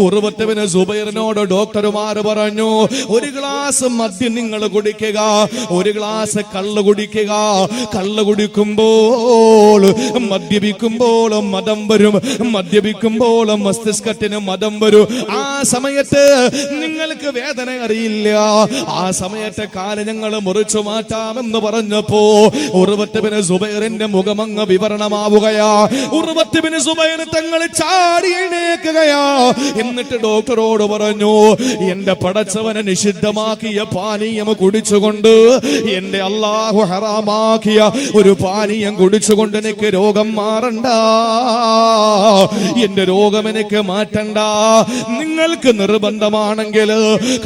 ഉർവത്ത് ബിൻ സുബൈറിനോട് ഡോക്ടർമാർ പറഞ്ഞു, ഒരു ഗ്ലാസ് മദ്യം നിങ്ങൾ കുടിക്കുക, ഒരു ഗ്ലാസ് കള്ള് കുടിക്കുക. കള്ള് കുടിക്കുമ്പോൾ മദ്യപിക്കുമ്പോൾ മദം വരും, മദ്യപിക്കുമ്പോൾ മസ്തിഷ്കത്തിന് മദം വരും. ആ സമയത്ത് നിങ്ങൾക്ക് വേദന അറിയില്ല. ആ സമയത്തെ കാല് ഞങ്ങൾ മുറിച്ചു മാറ്റാമെന്ന് പറഞ്ഞപ്പോ ഉർവത്ത് ബിൻ സുബൈറിന്റെ മുഖമങ്ങ് വിവരണമാവുകയാ. ഉർവത്ത് ബിൻ സുബൈർ തങ്ങൾ ചാടി എഴുന്നേൽക്കുകയാ. എന്നിട്ട് ഡോക്ടറോട് പറഞ്ഞു, എന്റെ പടച്ചവനെ നിഷിദ്ധമാക്കിയ പാനീയം കുടിച്ചുകൊണ്ട്, എന്റെ അല്ലാഹു ഹറാമാക്കിയ ഒരു പാനീയം കുടിച്ചുകൊണ്ട് എനിക്ക് രോഗം മാറണ്ട, എന്റെ രോഗം എനിക്ക് മാറ്റണ്ട. നിങ്ങൾക്ക് നിർബന്ധമാണെങ്കിൽ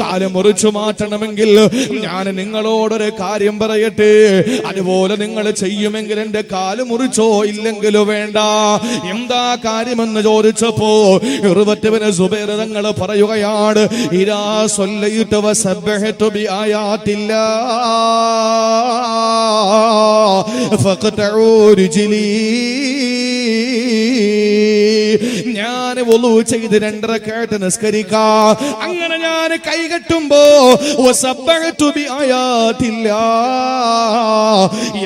കാല് മുറിച്ചു മാറ്റണമെങ്കിൽ ഞാൻ നിങ്ങളോടൊരു കാര്യം പറയട്ടെ, അതുപോലെ നിങ്ങൾ ചെയ്യുമെങ്കിൽ എന്റെ കാല് മുറിച്ചോ, ഇല്ലെങ്കിലോ വേണ്ട. എന്താ കാര്യമെന്ന് ചോദിച്ചപ്പോ ഉർവത്ത് ബിൻ സുബൈർ തങ്ങൾ പറയുകയാണ്, ഇദാ സ്വല്ലൈതു വസബ്ബഹതു ബിആയാതില്ലാ ഫഖതഉ റിജ്ലി. ഞാൻ വുളു ചെയ്ത് 2 റക്അത്ത് നിസ്കരിക്കാം. അങ്ങനെ ഞാൻ കൈകെട്ടുമ്പോ വസബ്ബഹതു ബിആയാതില്ലാ,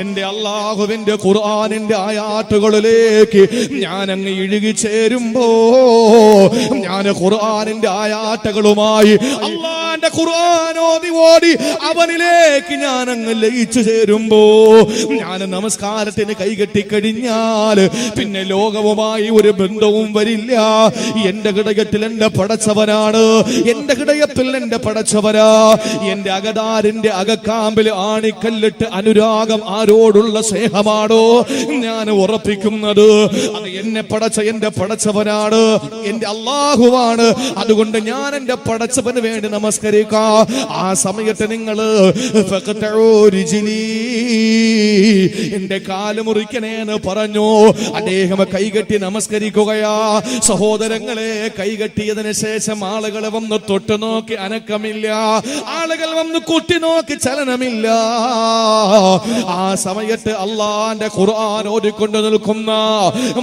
എന്റെ അല്ലാഹുവിന്റെ ഖുർആനിന്റെ ആയാത്തുകളിലേക്ക് ഞാൻ അങ്ങ് ഇഴുകി ചേരുമ്പോ, ഞാൻ ഖുർആനിന്റെ ആയാത്തുകളുമായി അല്ലാഹുവിന്റെ ഖുർആൻ ഓതി അവനിലേക്ക് ഞാൻ അങ്ങ് ലയിച്ചു ചേരുമ്പോ, ഞാൻ നമസ്കാരത്തിന് കൈകെട്ടി കഴിഞ്ഞാൽ പിന്നെ ലോകവുമായി ഒരു ബന്ധവും വരില്ല. എന്റെ ഹൃദയത്തിൽ എന്റെ പടച്ചവനാണ്, എന്റെ ഹൃദയത്തിൽ എന്റെ പടച്ചവനാ. എന്റെ അകതാരിന്റെ അകക്കാമ്പിൽ ആണിക്കല്ലിട്ട് അനുരാഗം ആരോടുള്ള സ്നേഹമാണോ ഞാൻ ഉറപ്പിക്കുന്നത്, അത് എന്നെ പടച്ച എന്റെ പടച്ചവനാണ്, എന്റെ അല്ലാഹുവാണ്. അതുകൊണ്ട് ഞാൻ എന്റെ പടച്ചവന് വേണ്ടി നമസ്കരിക്കാം. ആ സമയത്ത് നിങ്ങള് എന്റെ കാല് മുറിക്കണേന്ന് പറഞ്ഞു. അദ്ദേഹം കൈകെട്ടി നമസ്കരിക്കുകയാ. സഹോദരങ്ങളെ, കൈകെട്ടിയതിനു ശേഷം ആളുകൾ വന്ന് തൊട്ടു നോക്കി അനക്കമില്ല, ആളുകൾ വന്ന് കുട്ടി നോക്കി ചലനമില്ല. ആ സമയത്ത് അള്ളാന്റെ ഖുർആൻ ഓതിക്കൊണ്ട് നിൽക്കുന്ന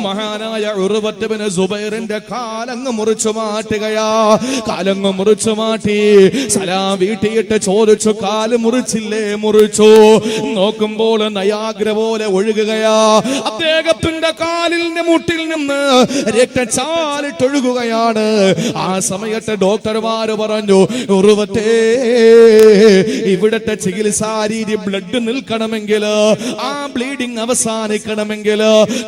മഹാനായ ഉർവത്ത് ബിൻ സുബൈറിന്റെ കാലങ്ങ് മുറിച്ചു മാറ്റുകയാ. കാലങ്ങ് മുറിച്ചു മാറ്റി സലാം വീട്ടിയിട്ട് ചോദിച്ചു, കാല് മുറിച്ചില്ലേ? മുറിച്ചു. നോക്കുമ്പോൾ നയാഗ്ര പോലെ ഒഴുകുകയാ. അദ്ദേഹത്തിന്റെ കാലിന്റെ മുട്ടിൽ നിന്ന് രക്തച്ചാലിട്ടൊഴുകുകയാണ്. ആ സമയത്ത് ഡോക്ടർമാര് പറഞ്ഞു, ഉർവത്തേ, ഇവിടത്തെ ചികിത്സാ രീതി ബ്ലഡ് നിൽക്കണമെങ്കിൽ, ആ ബ്ലീഡിംഗ് അവസാനിക്കണമെങ്കിൽ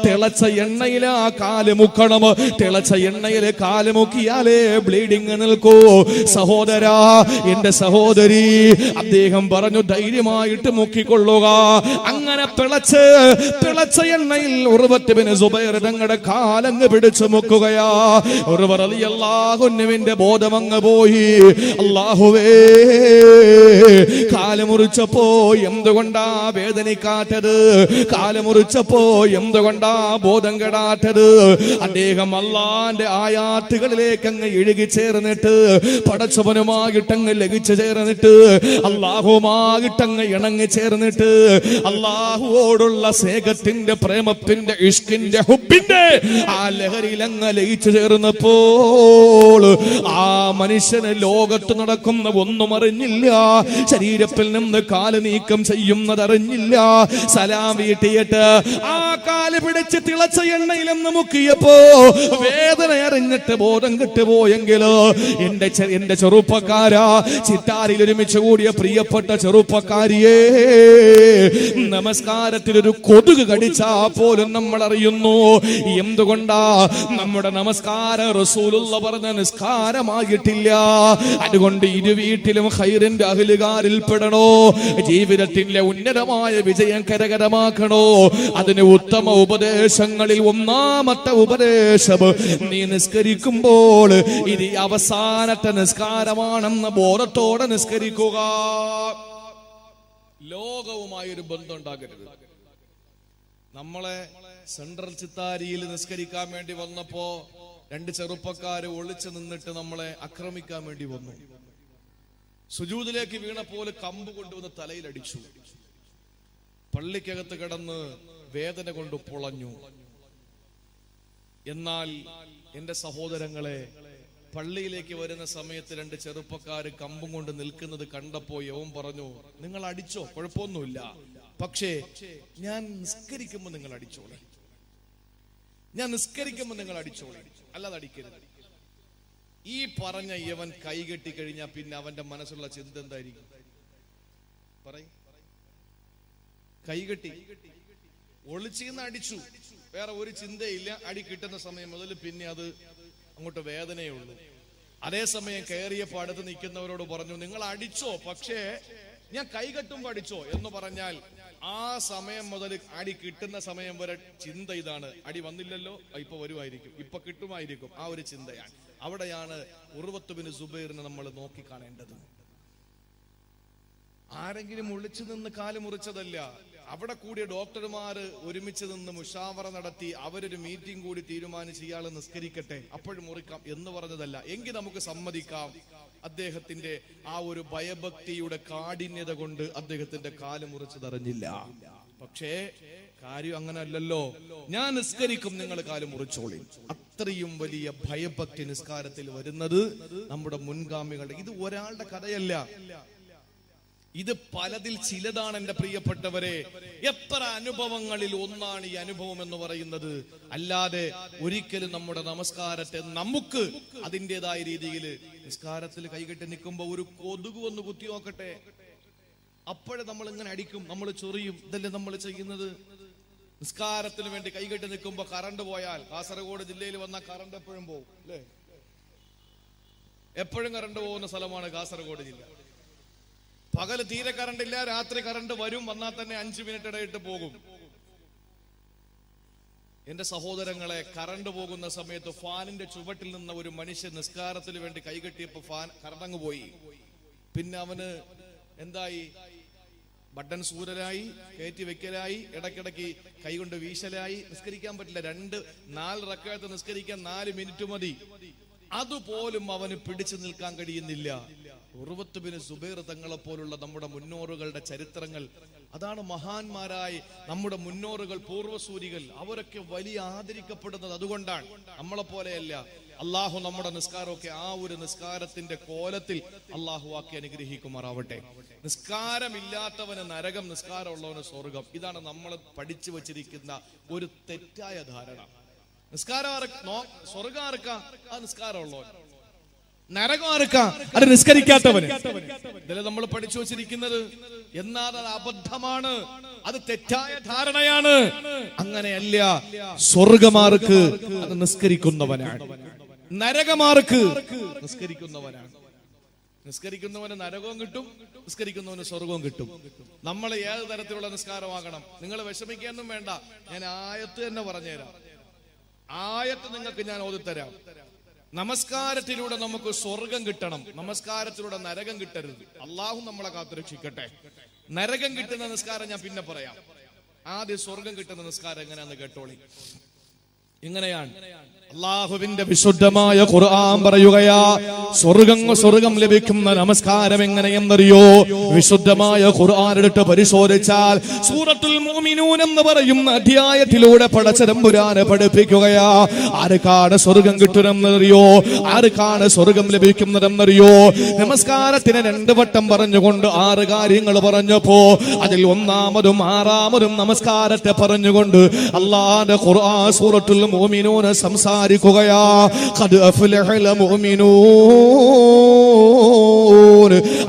തിളച്ച എണ്ണയിൽ ആ കാല് മുക്കണം. തിളച്ച എണ്ണയിൽ കാല് മുക്കിയാലേ ബ്ലീഡിംഗ് നിൽക്കൂ. സഹോദരാ, എന്റെ സഹോദരി, അദ്ദേഹം പറഞ്ഞു, ധൈര്യമായിട്ട് മുക്കിക്കൊള്ളുക. അങ്ങനെ തിളച്ച എണ്ണയിൽ ഉർവത്ത് ബിൻ സുബൈർ തങ്ങളുടെ കാലങ്ങ് പിടിച്ചു മുക്കുകയാ. ഉർവർ റളിയല്ലാഹു അൻഹുവിന്റെ ബോധമങ്ങ് പോയി. അല്ലാഹുവേ, കാല് മുറിച്ചപ്പോ എന്തുകൊണ്ടാ വേദനിക്കാത്തത്? കാല് മുറിച്ചപ്പോ എന്തുകൊണ്ടാ ബോധം കെടാത്തത്? അദ്ദേഹം അല്ലാഹുവിന്റെ ആയാത്തുകളിലേക്ക് അങ്ങ് ഇഴുകി ചേർന്നിട്ട് പടച്ചവനുമായിട്ട് അള്ളാഹുമായിട്ടങ്ങ് ലയിച്ചു ചേർന്നിട്ട് അള്ളാഹുമായിട്ടങ്ങ് ഇണങ്ങി ചേർന്നിട്ട് അള്ളാഹുവോടുള്ള സ്നേഹത്തിന്റെ പ്രേമത്തിന്റെ ഇഷ്കിന്റെ ഹുബിന്റെ ആ ലഹരിയിൽ അങ്ങ് ലയിച്ചു ചേർന്നപ്പോൾ ആ മനുഷ്യന് ലോകത്ത് നടക്കുന്ന ഒന്നും അറിഞ്ഞില്ല, ശരീരത്തിൽ നിന്ന് കാല് നീക്കം ചെയ്യുന്നത് അറിഞ്ഞില്ല. സലാം വീട്ടിയിട്ട് ആ കാല് പിടിച്ച് തിളച്ച എണ്ണയിലെന്ന് മുക്കിയപ്പോ വേദന അറിഞ്ഞിട്ട് ബോധം കിട്ടുപോയെങ്കിലോ എന്റെ ചെറുപ്പക്കാരാ, ചിറ്റാരിൽ ഒരുമിച്ച് കൂടിയ പ്രിയപ്പെട്ട ചെറുപ്പക്കാരിയെ, നമസ്കാരത്തിലൊരു കൊതുക് കടിച്ചാ പോലും നമ്മൾ അറിയുന്നു. എന്തുകൊണ്ടാ? നമ്മുടെ നമസ്കാരം റസൂലുള്ള പറഞ്ഞ നിസ്കാരമായിട്ടില്ല. അതുകൊണ്ട് ഇരു വീട്ടിലും ഖൈറിന്റെ അഹ്ലുകാരിൽ പെടണോ, ജീവിതത്തിന്റെ ഉന്നതമായ വിജയം കരകരമാക്കണോ, അതിന് ഉത്തമ ഉപദേശങ്ങളിൽ ഒന്നാമത്തെ ഉപദേശം, നീ നിസ്കരിക്കുമ്പോൾ ഇത് അവസാനത്തെ നിസ്കാരമാണെന്ന ബോധത്തോടെ നിസ്കരിക്കുക. ലോകവുമായൊരു ബന്ധം ഉണ്ടാകരുത്. നമ്മളെ സെൻട്രൽ ചിത്താരിയിൽ നിസ്കരിക്കാൻ വേണ്ടി വന്നപ്പോ രണ്ട് ചെറുപ്പക്കാര് ഒളിച്ചു നിന്നിട്ട് നമ്മളെ ആക്രമിക്കാൻ വേണ്ടി വന്നു. സുജൂദിലേക്ക് വീണപ്പോൾ കമ്പ് കൊണ്ടുവന്ന് തലയിലടിച്ചു. പള്ളിക്കകത്ത് കിടന്ന് വേദന കൊണ്ട് പൊളഞ്ഞു. എന്നാൽ എന്റെ സഹോദരങ്ങളെ, പള്ളിയിലേക്ക് വരുന്ന സമയത്ത് രണ്ട് ചെറുപ്പക്കാര് കമ്പും കൊണ്ട് നിൽക്കുന്നത് കണ്ടപ്പോ യവൻ പറഞ്ഞു, നിങ്ങൾ അടിച്ചോ, കുഴപ്പമൊന്നുമില്ല, പക്ഷേ ഞാൻ നിസ്കരിക്കുമ്പോ നിങ്ങൾ അടിച്ചോളെ, ഞാൻ നിസ്കരിക്കുമ്പോ നിങ്ങൾ അടിച്ചോളെ, അല്ലാതെ അടിക്കരുത്. ഈ പറഞ്ഞ യവൻ കൈകെട്ടി കഴിഞ്ഞാൽ പിന്നെ അവന്റെ മനസ്സുള്ള ചിന്ത എന്തായിരിക്കും? പറയും. കൈകെട്ടി ഒളിച്ചിന്ന് അടിച്ചു, വേറെ ഒരു ചിന്തയില്ല. അടി കിട്ടുന്ന സമയം മുതൽ പിന്നെ അത് അങ്ങോട്ട് വേദനയുള്ളൂ. അതേസമയം കയറിയപ്പോ അടുത്ത് നിൽക്കുന്നവരോട് പറഞ്ഞു, നിങ്ങൾ അടിച്ചോ, പക്ഷേ ഞാൻ കൈകെട്ടുമ്പോ അടിച്ചോ എന്ന് പറഞ്ഞാൽ ആ സമയം മുതൽ അടി കിട്ടുന്ന സമയം വരെ ചിന്ത ഇതാണ്, അടി വന്നില്ലല്ലോ, ഇപ്പൊ വരുമായിരിക്കും, ഇപ്പൊ കിട്ടുമായിരിക്കും, ആ ഒരു ചിന്തയാണ്. അവിടെയാണ് ഉർവത്ത് ബിൻ സുബൈറിനെ നമ്മൾ നോക്കിക്കാണേണ്ടത്. ആരെങ്കിലും ഒളിച്ചു നിന്ന് കാല് മുറിച്ചതല്ല. അവിടെ കൂടിയ ഡോക്ടർമാര് ഒരുമിച്ച് നിന്ന് മുഷാവറ നടത്തി അവരൊരു മീറ്റിംഗ് കൂടി തീരുമാനിച്ച് ഇയാൾ നിസ്കരിക്കട്ടെ, അപ്പോഴും മുറിക്കാം എന്ന് പറഞ്ഞതല്ല. എങ്കിൽ നമുക്ക് സമ്മതിക്കാം, അദ്ദേഹത്തിന്റെ ആ ഒരു ഭയഭക്തിയുടെ കാഠിന്യത കൊണ്ട് അദ്ദേഹത്തിന്റെ കാല് മുറിച്ചതറിഞ്ഞില്ല. പക്ഷേ കാര്യം അങ്ങനെ അല്ലല്ലോ. ഞാൻ നിസ്കരിക്കും, നിങ്ങൾ കാല് മുറിച്ചോളി. അത്രയും വലിയ ഭയഭക്തി നിസ്കാരത്തിൽ വരുന്നത് നമ്മുടെ മുൻഗാമികളുടെ. ഇത് ഒരാളുടെ കഥയല്ല, ഇത് പലതിൽ ചിലതാണ് എന്റെ പ്രിയപ്പെട്ടവരെ. എത്ര അനുഭവങ്ങളിൽ ഒന്നാണ് ഈ അനുഭവം എന്ന് പറയുന്നത്. അല്ലാതെ ഒരിക്കലും നമ്മുടെ നമസ്കാരത്തെ നമുക്ക് അതിൻ്റെതായ രീതിയിൽ നിസ്കാരത്തിൽ കൈകെട്ടി നിൽക്കുമ്പോ ഒരു കൊതുക് ഒന്ന് കുത്തി നോക്കട്ടെ, അപ്പോഴേ നമ്മൾ ഇങ്ങനെ അടിക്കും, നമ്മൾ ചൊറിയും. ഇതല്ലേ നമ്മൾ ചെയ്യുന്നത്? നിസ്കാരത്തിന് വേണ്ടി കൈകെട്ടി നിൽക്കുമ്പോ കറണ്ട് പോയാൽ, കാസർഗോഡ് ജില്ലയിൽ വന്ന കറണ്ട് എപ്പോഴും പോകും അല്ലേ? എപ്പോഴും കറണ്ട് പോകുന്ന സ്ഥലമാണ് കാസർഗോഡ് ജില്ല. പകല് തീരെ കറണ്ട് ഇല്ല, രാത്രി കറണ്ട് വരും, വന്നാൽ തന്നെ 5 മിനിറ്റ് ഇടയിട്ട് പോകും. എന്റെ സഹോദരങ്ങളെ, കറണ്ട് പോകുന്ന സമയത്ത് ഫാനിന്റെ ചുവട്ടിൽ നിന്ന് ഒരു മനുഷ്യൻ നിസ്കാരത്തിന് വേണ്ടി കൈകെട്ടിയപ്പോ ഫാൻ കറണ്ടങ്ങ് പോയി. പിന്നെ അവന് എന്തായി? ബട്ടൺ സൂരലായി, കയറ്റി വെക്കലായി, ഇടയ്ക്കിടയ്ക്ക് കൈകൊണ്ട് വീശലായി. നിസ്കരിക്കാൻ പറ്റില്ല. 4 റക്അത്ത് നിസ്കരിക്കാൻ 4 മിനിറ്റ് മതി. അതുപോലും അവന് പിടിച്ചു നിൽക്കാൻ കഴിയുന്നില്ല. ഉർവത്ത് ബിൻ സുബൈർ തങ്ങളെ പോലുള്ള നമ്മുടെ മുന്നോറുകളുടെ ചരിത്രങ്ങൾ അതാണ്. മഹാന്മാരായി നമ്മുടെ മുന്നോറുകൾ, പൂർവ്വസൂരികൾ, അവരൊക്കെ വലിയ ആദരിക്കപ്പെടുന്നത് അതുകൊണ്ടാണ്. നമ്മളെ പോലെയല്ല. അള്ളാഹു നമ്മുടെ നിസ്കാരമൊക്കെ ആ ഒരു നിസ്കാരത്തിന്റെ കോലത്തിൽ അള്ളാഹു ആക്കി അനുഗ്രഹിക്കുമാറാവട്ടെ. നിസ്കാരമില്ലാത്തവന് നരകം, നിസ്കാരമുള്ളവന് സ്വർഗം. ഇതാണ് നമ്മൾ പഠിച്ചു വച്ചിരിക്കുന്ന ഒരു തെറ്റായ ധാരണ. നിസ്കാരം സ്വർഗം ആർക്കാ? ആ നിസ്കാരമുള്ളവൻ. നരകം ആർക്കാ? അത് നിസ്കരിക്കാത്തവന്. ഇതിൽ നമ്മൾ പഠിച്ചു വച്ചിരിക്കുന്നത്. എന്നാൽ അത് അബദ്ധമാണ്, അത് തെറ്റായ ധാരണയാണ്. അങ്ങനെയല്ല. സ്വർഗമാർക്ക് അത് നിസ്കരിക്കുന്നവനാണ്, നരകമാർക്ക് നിസ്കരിക്കുന്നവനാണ്. നിസ്കരിക്കുന്നവന് നരകവും കിട്ടും, നിസ്കരിക്കുന്നവന് സ്വർഗവും കിട്ടും. നമ്മൾ ഏത് തരത്തിലുള്ള നിസ്കാരമാകണം? നിങ്ങൾ വിഷമിക്കാനൊന്നും വേണ്ട, ഞാൻ ആയത്ത് തന്നെ പറഞ്ഞുതരാം. ആയത്ത് നിങ്ങൾക്ക് ഞാൻ ഓതിത്തരാം. നമസ്കാരത്തിലൂടെ നമുക്ക് സ്വർഗം കിട്ടണം, നമസ്കാരത്തിലൂടെ നരകം കിട്ടരുത്. അള്ളാഹു നമ്മളെ കാത്തുരക്ഷിക്കട്ടെ. നരകം കിട്ടുന്ന നിസ്കാരം ഞാൻ പിന്നെ പറയാം. ആദ്യം സ്വർഗം കിട്ടുന്ന നിസ്കാരം എങ്ങനെയാന്ന് കേട്ടോളി. ഇങ്ങനെയാണ് അള്ളാഹുവിന്റെ വിശുദ്ധമായ ഖുർആൻ പറയുകയാ, സ്വർഗം ലഭിക്കുന്ന നമസ്കാരം എങ്ങനെയെന്നറിയോ? വിശുദ്ധമായ ഖുർആൻ എടുത്ത് പരിശോധിച്ചാൽ സൂറത്തുൽ മുഅ്മിനൂൻ എന്ന് പറയുന്ന അധ്യായത്തിലൂടെ പടച്ചതമ്പുരാനെ പഠിപ്പിക്കുകയാ. ആർക്കാണ് സ്വർഗം കിട്ടുന്നതെന്നറിയോ? ആർക്കാണ് സ്വർഗം ലഭിക്കുന്നതെന്നറിയോ? നമസ്കാരത്തിന് 2 വട്ടം പറഞ്ഞുകൊണ്ട് 6 കാര്യങ്ങൾ പറഞ്ഞപ്പോ അതിൽ 1-ാമതും 6-ാമതും നമസ്കാരത്തെ പറഞ്ഞുകൊണ്ട് അല്ലാഹുവിന്റെ ഖുർആൻ സൂറത്തുൽ മുഅ്മിനൂൻ സംസാരിക്കുകയാ. ഖദ് അഫ്ലഹൽ മുഅ്മിനൂൻ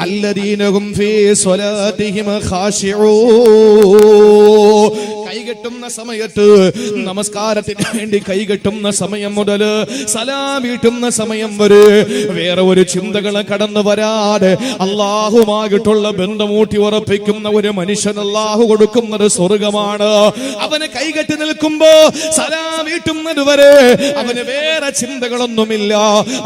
അല്ലദീന ഹും ഫീ സ്വലാത്തിഹിം ഖാശിഊൻ. കൈകെട്ടുന്ന സമയത്ത്, നമസ്കാരത്തിന് വേണ്ടി കൈകെട്ടുന്ന സമയം മുതൽ സലാം വീട്ടുന്ന സമയം വരെ വേറെ ഒരു ചിന്തകളെ കടന്നു വരാതെ അള്ളാഹുമായിട്ടുള്ള ബന്ധമൂട്ടി ഉറപ്പിക്കുന്ന ഒരു മനുഷ്യൻ അള്ളാഹു കൊടുക്കുന്നത് സ്വർഗമാണ്. അവന് കൈകെട്ടി നിൽക്കുമ്പോ സലാം വീട്ടുന്നത് വരെ അവന് വേറെ ചിന്തകളൊന്നുമില്ല.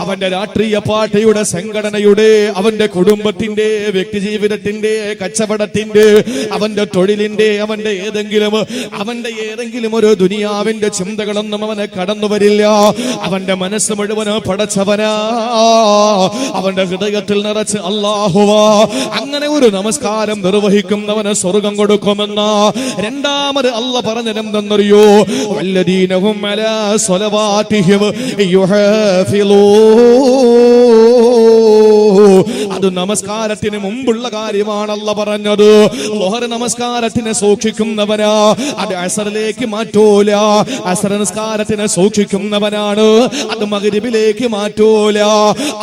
അവന്റെ രാഷ്ട്രീയ പാർട്ടിയുടെ, സംഘടനയുടെ, അവന്റെ കുടുംബത്തിന്റെ, വ്യക്തി ജീവിതത്തിന്റെ, കച്ചവടത്തിന്റെ, അവന്റെ തൊഴിലിന്റെ, അവന്റെ ഏതെങ്കിലും ഒരു ദുനിയാവിന്റെ ചിന്തകളൊന്നും അവനെ കടന്നു വരില്ല. അവന്റെ മനസ്സ് മുഴുവന് പടച്ചവനാ. അവന്റെ ഹൃദയത്തിൽ നിറച്ച് അല്ലാഹുവാ. അങ്ങനെ ഒരു നമസ്കാരം നിർവഹിക്കുന്നവന് സ്വർഗം കൊടുക്കുമെന്ന. 2-ാമത് അല്ലാഹ് പറഞ്ഞതെന്തെന്നറിയോ? വല്ലദീന ഹും അലാ സ്വലവാതിഹിം യുഹാഫിളൂൻ. അത് നമസ്കാരത്തിന് മുമ്പുള്ള കാര്യമാണ് അല്ലാഹ് പറഞ്ഞത്. ളുഹർ നമസ്കാരത്തിനെ സൂക്ഷിക്കുന്നവനാ. അത് അസറിലേക്ക് മാറ്റൂല. അസർ നിസ്കാരത്തിനെ സൂക്ഷിക്കുന്നവനാണ്. അത് മഗ്രിബിലേക്ക് മാറ്റൂല.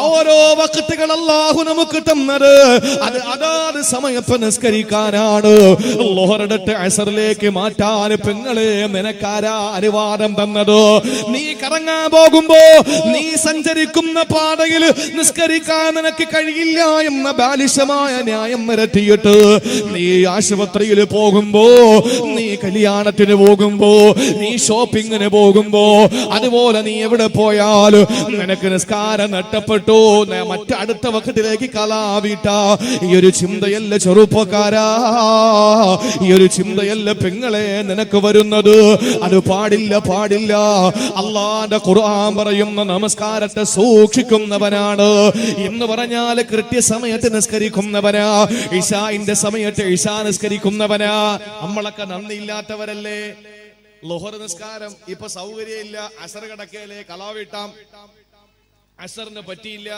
ഓരോ വഖ്തുകൾ അല്ലാഹു നമുക്ക് തന്നത് അത് അതാത് സമയത്ത് നിസ്കരിക്കാനാണ്. ളുഹറെടുത്ത് അസറിലേക്ക് മാറ്റാൻ പെങ്ങളെ നിനക്കാരാ അനുവാദം തന്നത്? നീ കറങ്ങാൻ പോകുമ്പോ, നീ സഞ്ചരിക്കുന്ന പാതയിൽ നിസ്കരിക്കാൻ നിനക്ക് കഴിയില്ല എന്ന ബാലിശമായ ന്യായം നിരത്തിയിട്ട് നീ ആശുപത്രിയിൽ പോകുമ്പോ, നീ കല്യാണത്തിന് പോകുമ്പോ, നീ ഷോപ്പിങ്ങിന് പോകുമ്പോ, അതുപോലെ നീ എവിടെ പോയാലും നിനക്ക് നിസ്കാരം നഷ്ടപ്പെട്ടു, മറ്റടുത്ത വഖത്തിലേക്ക് കലാവിട്ട ഈ ഒരു ചിന്തയല്ല ചെറുപ്പക്കാരാ, ഈ ഒരു ചിന്തയല്ല പെങ്ങളെ നിനക്ക് വരുന്നത്. അത് പാടില്ല, പാടില്ല. അല്ലാഹുവിന്റെ ഖുർആൻ പറയുന്ന നമസ്കാരത്തെ സൂക്ഷിക്കുന്നവനാണ് എന്ന് പറഞ്ഞാൽ കൃത്യസമയത്ത് നിസ്കരിക്കുന്നവനാ. ഇശാഇന്റെ സമയത്ത് ഇശാ നിസ്കരിക്കുന്നവനാ. നമ്മളൊക്കെ നന്ദിയില്ലാത്തവരല്ലേ? ളുഹർ നിസ്കാരം ഇപ്പൊ സൗകര്യമില്ല, അസർ കിടക്കയിലെ കലാവിട്ടാം. അസറിന് പറ്റിയില്ല,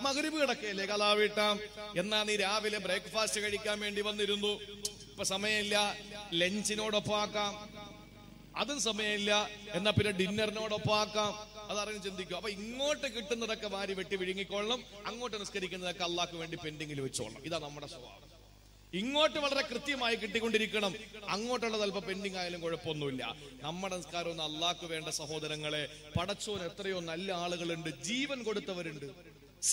മഗ്രിബ് കിടക്കയിലെ കലാവിട്ടാം. എന്നാ നീ രാവിലെ ബ്രേക്ക്ഫാസ്റ്റ് കഴിക്കാൻ വേണ്ടി വന്നിരുന്നു, ഇപ്പൊ സമയമില്ല, ലഞ്ചിനോടൊപ്പം ആക്കാം. അതും സമയമില്ല, എന്നാ പിന്നെ ഡിന്നറിനോടൊപ്പം ആക്കാം. അതറിഞ്ഞ് ചിന്തിക്കും. അപ്പൊ ഇങ്ങോട്ട് കിട്ടുന്നതൊക്കെ വാരി വെട്ടി വിഴുങ്ങിക്കൊള്ളണം, അങ്ങോട്ട് നിസ്കരിക്കുന്നതൊക്കെ അള്ളാഹ്ക്ക് വേണ്ടി പെൻഡിങ്ങിൽ വെച്ചോളണം. ഇതാ നമ്മുടെ സ്വഭാവം. ഇങ്ങോട്ട് വളരെ കൃത്യമായി കിട്ടിക്കൊണ്ടിരിക്കണം, അങ്ങോട്ടുള്ളത് അല്പം പെൻഡിങ് ആയാലും കുഴപ്പമൊന്നുമില്ല. നമ്മുടെ നിസ്കാരം ഒന്ന് അള്ളാഹ്ക്ക് വേണ്ട സഹോദരങ്ങളെ. പടച്ചോൻ എത്രയോ നല്ല ആളുകളുണ്ട്, ജീവൻ കൊടുത്തവരുണ്ട്,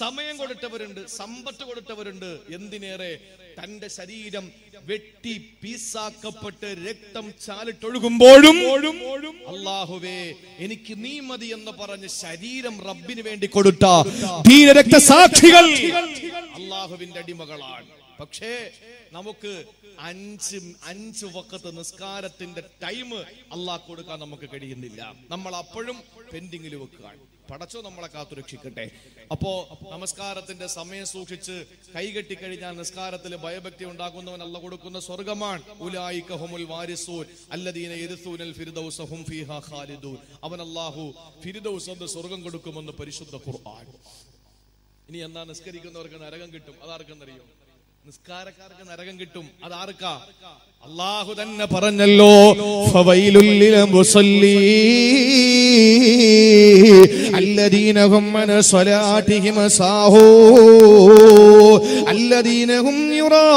സമയം കൊടുത്തവരുണ്ട്, സമ്പത്ത് കൊടുത്തവരുണ്ട്. എന്തിനേറെ തന്റെ ശരീരം വെട്ടി പീസാക്കപ്പെട്ട് രക്തം ചാലിട്ടൊഴുകുമ്പോഴും അല്ലാഹുവേ എനിക്ക് നീ മതി എന്ന് പറഞ്ഞ് ശരീരം റബ്ബിന് വേണ്ടി കൊടുത്ത ധീരരക്തസാക്ഷികൾ അല്ലാഹുവിന്റെ അടിമകളാണ്. പക്ഷേ നമുക്ക് അഞ്ച് വഖത്ത് നിസ്കാരത്തിന്റെ ടൈം അല്ലാഹ് കൊടുക്കാൻ നമുക്ക് കഴിയുന്നില്ല. നമ്മൾ അപ്പോഴും പെൻഡിങ്ങിൽ വെക്കുകയാണ്. പടച്ചോ നമ്മളെ കാത്തുരക്ഷിക്കട്ടെ. അപ്പോ നമസ്കാരത്തിന്റെ സമയം സൂക്ഷിച്ച് കൈകെട്ടിക്കഴിഞ്ഞാൽ നിസ്കാരത്തിൽ ഭയഭക്തി ഉണ്ടാക്കുന്നവൻ അല്ലാഹ് കൊടുക്കുന്ന സ്വർഗമാണ്. ഉലൈക ഹുമുൽ വാരിസൂൻ അല്ലദീന യരിസൂനൽ ഫിർദൗസ ഹും ഫീഹാ ഖാലിദൂൻ. അവൻ അല്ലാഹു ഫിർദൗസ് എന്ന സ്വർഗം കൊടുക്കുമെന്ന് പരിശുദ്ധ ഖുർആൻ. ഇനി എന്നാ നിസ്കരിക്കുന്നവർക്ക് നരകം കിട്ടും? അതാർക്കെന്നറിയോ? നിസ്കാരക്കാർക്ക് നരകം കിട്ടും. അതാർക്കാ? അല്ലാഹു തന്നെ പറഞ്ഞല്ലോ, ഫവൈലുൽ ലിൽ മുസല്ലീൻ അല്ലദീന ഹും അൻ സ്വലാത്തിഹിം സാഹൂൻ അല്ലദീന ഹും യുറാഊൻ.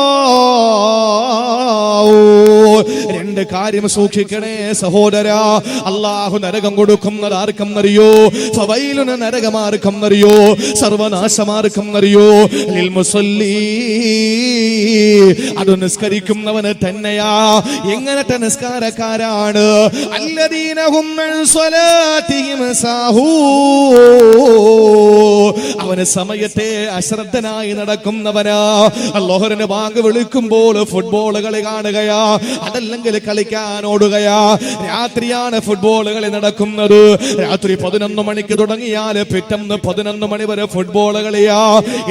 2 കാര്യം സൂക്ഷിക്കണേ സഹോദരാ. അല്ലാഹു നരകം കൊടുക്കുന്നത് ആർക്കെന്നറിയോ? ഫവൈലുന നരകമാർക്കെന്നറിയോ? സർവനാശമാർക്കെന്നറിയോ? ലിൽ മുസല്ലീൻ, അത് നിസ്കരിക്കുന്നവന് തന്നെയാ. എങ്ങനത്തെ നിസ്കാരക്കാരാണ്? അല്ലദീന ഹും അൻ സ്വലാത്തിഹിം സാഹൂൻ, അവന് സമയത്തെ അശ്രദ്ധനായി നടക്കുന്നവനാ. ലോഹറിന് ബാങ്ക് വിളിക്കുമ്പോൾ ഫുട്ബോൾ കളി കാണുകയാ, അതല്ലെങ്കിൽ കളിക്കാൻ ഓടുകയാ. രാത്രിയാണ് ഫുട്ബോൾ കളി നടക്കുന്നത്. രാത്രി 11 മണിക്ക് തുടങ്ങിയാൽ പിറ്റന്ന് 11 മണി വരെ ഫുട്ബോൾ കളിയാ.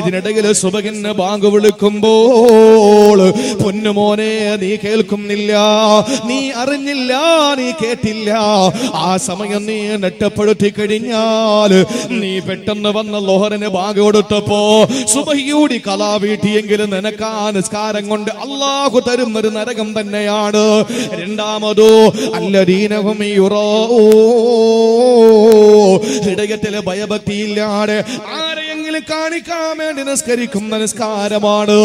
ഇതിനിടയിൽ സുബഹിന് ബാങ്ക് വിളിക്കുമ്പോൾ പൊന്നുമോനെ നീ കേൾക്കുന്നില്ല, നീ അറിഞ്ഞില്ല, നീ കേട്ടില്ല. ആ സമയം നീ നെട്ടപ്പെടുത്തി കഴിഞ്ഞാൽ നീ പെട്ടെന്ന് വന്ന ലോഹറിന് ബാങ്ക് കൊടുത്തപ്പോ സുബഹിയൂടി കലാ വീട്ടിയെങ്കിലും നിനക്കാ നിസ്കാരം കൊണ്ട് അല്ലാഹു തരുന്നൊരു നരകം തന്നെയാണ്. രണ്ടാമതോ അല്ലദീനഹും ഹൃദയത്തിലെ ഭയഭക്തിയില്ലാതെ ആരെയെങ്കിലും കാണിക്കാൻ വേണ്ടി നിസ്കരിക്കുന്ന നിസ്കാരമാണ്.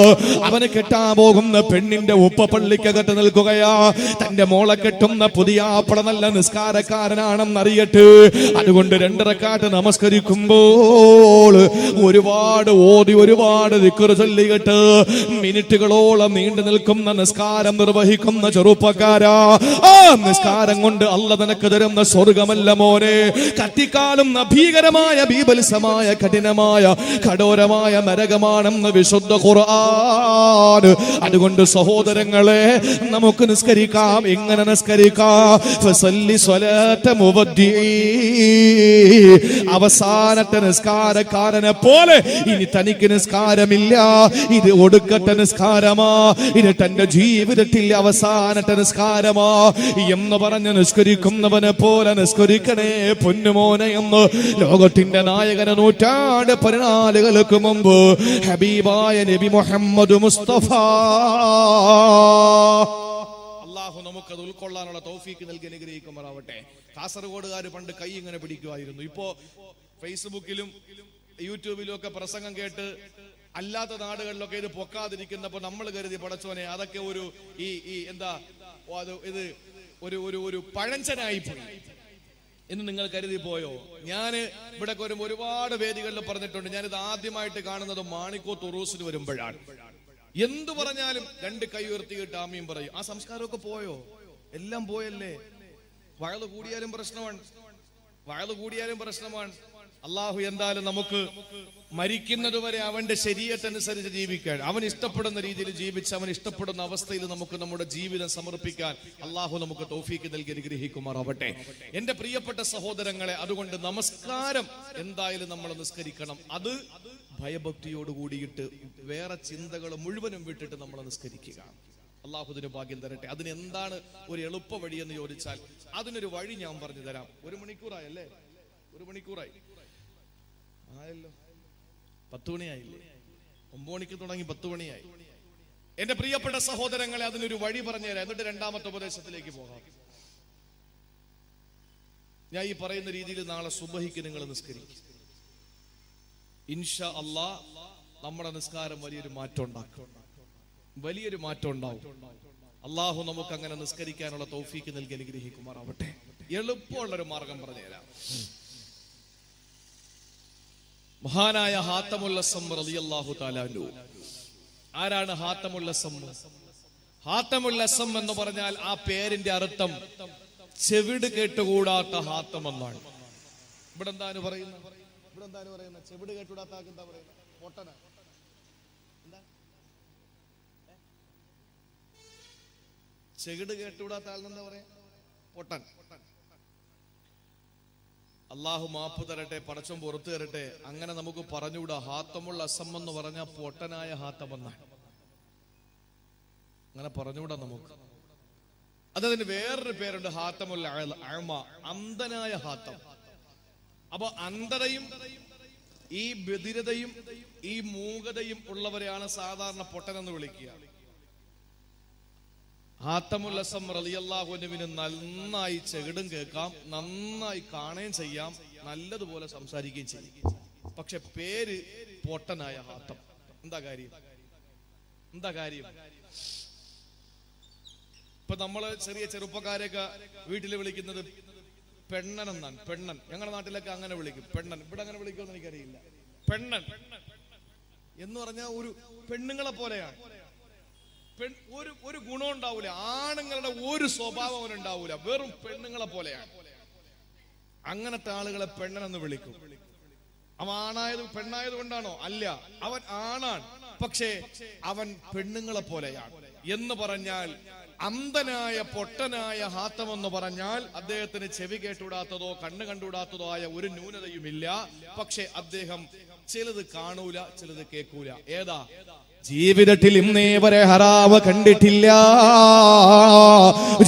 അവന് കെട്ടാൻ പോകുന്ന പെണ്ണിന്റെ ഉപ്പ പള്ളിക്കകത്ത് നിൽക്കുകയാ. തന്റെ മോളെ കെട്ടുന്ന പുതിയ ആപ്പള നല്ല നിസ്കാരക്കാരനാണെന്നറിയട്ടെ. അതുകൊണ്ട് 2 റക്അത്ത് നമസ്കരിക്കുമ്പോൾ ഒരുപാട് ഓതി ഒരുപാട് ദിക്ർ ചൊല്ലിയിട്ട് മിനിറ്റുകളോളം നീണ്ടു നിൽക്കുന്ന നിസ്കാരം നിർവഹിക്കുന്ന ചെറുപ്പക്കാരാ, ആ നിസ്കാരം കൊണ്ട് അല്ലാഹു നിനക്ക് തരുന്ന സ്വർഗമല്ല മോനെ, കത്തിക്കാളുന്ന ഭീകരമായ ബീഭത്സമായ കഠിനമായ കഠോരമായ നരകമാണെന്ന് വിശുദ്ധ ഖുർആൻ. അതുകൊണ്ട് സഹോദരങ്ങളെ, നമുക്ക് നിസ്കരിക്കാം. എങ്ങനെ നിസ്കരിക്കാം? ഫസല്ലി സ്വലാത്ത മുവദ്ദി, അവസാനത്തെ നിസ്കാരക്കാരനെ പോലെ ഇനി തനിക്ക് നിസ്കാരമില്ല, ഇത് ഒടുക്കത്തെ നിസ്കാരമാ, ഇത് തന്റെ ജീവിതത്തിൽ അവസാനത്തെ നിസ്കാരമാ എന്ന് പറഞ്ഞ് നിസ്കരിക്കുന്നവനെ പോലെ നിസ്കരിക്കണേ പൊന്നുമോനെ എന്ന് ലോകത്തിന്റെ നായകന് 14 മുമ്പ് ഹബീബായ നബി മുഹമ്മദ് മുസ്തഫ. അല്ലാഹു നമുക്കത് ഉൾക്കൊള്ളാനുള്ള തൗഫീക്ക് നൽകി അനുഗ്രഹിക്കുമാറാവട്ടെ. കാസർഗോഡുകാർ പണ്ട് കൈ ഇങ്ങനെ പിടിക്കുമായിരുന്നു. ഇപ്പോ ഫേസ്ബുക്കിലും യൂട്യൂബിലും ഒക്കെ പ്രസംഗം കേട്ട് അല്ലാത്ത നാടുകളിലൊക്കെ ഇത് പൊക്കാതിരിക്കുന്നപ്പോ നമ്മൾ കരുതി പടച്ചോനെ അതൊക്കെ ഒരു എന്താ ഇത് ഒരു പഴഞ്ചനായി പോയി എന്ന് നിങ്ങൾ കരുതി പോയോ? ഞാന് ഇവിടെ ഒരുപാട് വേദികളിൽ പറഞ്ഞിട്ടുണ്ട്. ഞാനിത് ആദ്യമായിട്ട് കാണുന്നത് മാണിക്കോത്ത് ഉറൂസിന് വരുമ്പോഴാണ്. എന്തു പറഞ്ഞാലും 2 കൈ ഉയർത്തിയിട്ട് ആമീൻ പറയും. ആ സംസ്കാരമൊക്കെ പോയോ? എല്ലാം പോയല്ലേ. വഴല് കൂടിയാലും പ്രശ്നമാണ്. അള്ളാഹു എന്തായാലും നമുക്ക് മരിക്കുന്നതുവരെ അവന്റെ ശരീഅത്തനുസരിച്ച് ജീവിക്കാൻ, അവൻ ഇഷ്ടപ്പെടുന്ന രീതിയിൽ ജീവിച്ച് അവൻ ഇഷ്ടപ്പെടുന്ന അവസ്ഥയിൽ നമുക്ക് നമ്മുടെ ജീവിതം സമർപ്പിക്കാൻ അള്ളാഹു നമുക്ക് തൗഫീക്ക് നൽകി അനുഗ്രഹിക്കുമാറാവട്ടെ. എന്റെ പ്രിയപ്പെട്ട സഹോദരങ്ങളെ, അതുകൊണ്ട് നമസ്കാരം എന്തായാലും നമ്മൾ നിസ്കരിക്കണം. അത് ഭയഭക്തിയോട് കൂടിയിട്ട് വേറെ ചിന്തകൾ മുഴുവനും വിട്ടിട്ട് നമ്മൾ നിസ്കരിക്കുക. അള്ളാഹുദിന് ഭാഗ്യം തരട്ടെ. അതിന് എന്താണ് ഒരു എളുപ്പ വഴി എന്ന് ചോദിച്ചാൽ അതിനൊരു വഴി ഞാൻ പറഞ്ഞു തരാം. 1 മണിക്കൂറായല്ലേ? 1 മണിക്കൂറായി ആയല്ലോ. 10 മണിയായില്ലേ? 9 മണിക്ക് തുടങ്ങി 10 മണിയായി. എന്റെ പ്രിയപ്പെട്ട സഹോദരങ്ങളെ, അതിനൊരു വഴി പറഞ്ഞു തരാം. എന്നിട്ട് 2ാമത്തെ ഉപദേശത്തിലേക്ക് പോകാം. ഞാൻ ഈ പറയുന്ന രീതിയിൽ നാളെ സുബഹിക്ക് നിങ്ങൾ നിസ്കരിക്കും. ഇൻഷാ അല്ലാഹ് നമ്മുടെ നിസ്കാരം വലിയൊരു മാറ്റം ഉണ്ടാക്കും. അള്ളാഹു നമുക്ക് അങ്ങനെ നിസ്കരിക്കാനുള്ള തൗഫീക്ക് നൽകി അനുഗ്രഹിക്കുമാറാവട്ടെ. എളുപ്പമുള്ളൊരു മാർഗം പറഞ്ഞുതരാം. മഹാനായ ഹാത്തമുൽ അസ്സം റളിയല്ലാഹു തആല അൻഹു. ആരാണ് ഹാത്തമുൽ അസ്സം? ഹാത്തമുൽ അസ്സം എന്ന് പറഞ്ഞാൽ ആ പേരിന്റെ അർത്ഥം ചെവിട് കേട്ടുകൂടാത്ത ഹാത്തം എന്നാണ്. ഇവിടെ എന്താണ് പറയുന്നത്? ചെവിട് കേട്ടുകൂടാത്ത എന്താ പറയുന്നത്? പൊട്ടന. ചെകിട് കേട്ടുകൂടാത്ത ആളെന്താ പറയാ? പൊട്ടൻ. അള്ളാഹു മാപ്പ് തരട്ടെ, പടച്ചോൻ പുറത്തു തരട്ടെ. അങ്ങനെ നമുക്ക് പറഞ്ഞുകൂടാ. ഹാത്തമുൽ അസ്സം എന്ന് പറഞ്ഞ പൊട്ടനായ ഹാത്തം എന്നാണ്. അങ്ങനെ പറഞ്ഞുകൂടാ നമുക്ക്. അതതിന് വേറൊരു പേരുണ്ട്, ഹാത്തമുൽ അഅമ, അന്ധനായ ഹാത്തം. അപ്പൊ അന്ധതയും ഈ ബധിരതയും ഈ മൂകതയും ഉള്ളവരെയാണ് സാധാരണ പൊട്ടനെന്ന് വിളിക്കുക. ഹാത്തമുൽ അസ്സം റളിയല്ലാഹു അൻഹുവിന് നന്നായി ചെകിടും കേൾക്കാം, നന്നായി കാണുകയും ചെയ്യാം, നല്ലതുപോലെ സംസാരിക്കുകയും ചെയ്യും. പക്ഷെ പേര് പൊട്ടനായ ഹാത്തം. എന്താ കാര്യം? ഇപ്പൊ നമ്മള് ചെറിയ ചെറുപ്പക്കാരെയൊക്കെ വീട്ടിൽ വിളിക്കുന്നത് പെണ്ണൻ എന്നാണ്. പെണ്ണൻ ഞങ്ങളുടെ നാട്ടിലൊക്കെ അങ്ങനെ വിളിക്കും. പെണ്ണൻ. ഇവിടെ അങ്ങനെ വിളിക്കുമെന്ന് എനിക്കറിയില്ല. പെണ്ണൻ എന്ന് പറഞ്ഞാൽ ഒരു പെണ്ണുങ്ങളെ പോലെയാണ്. ഒരു ഗുണം ഉണ്ടാവൂല, ആണുങ്ങളുടെ ഒരു സ്വഭാവം അവനുണ്ടാവൂല, വെറും പെണ്ണുങ്ങളെ പോലെയാണ്. അങ്ങനത്തെ ആളുകളെ പെണ്ണനെന്ന് വിളിക്കും. അവൻ ആണായത് പെണ്ണായത് കൊണ്ടാണോ? അല്ല, അവൻ ആണാണ്, പക്ഷേ അവൻ പെണ്ണുങ്ങളെ പോലെയാണ് എന്ന് പറഞ്ഞാൽ അന്ധനായ പൊട്ടനായ ഹാത്തം എന്ന് പറഞ്ഞാൽ അദ്ദേഹത്തിന് ചെവി കേട്ടുകൂടാത്തതോ കണ്ണ് കണ്ടുകൂടാത്തതോ ആയ ഒരു ന്യൂനതയുമില്ല. പക്ഷെ അദ്ദേഹം ചിലത് കാണൂല, ചിലത് കേൾക്കൂല. ഏതാ? ജീവിതത്തിൽ ഇന്നേ വരെ ഹറാമ് കണ്ടിട്ടില്ല,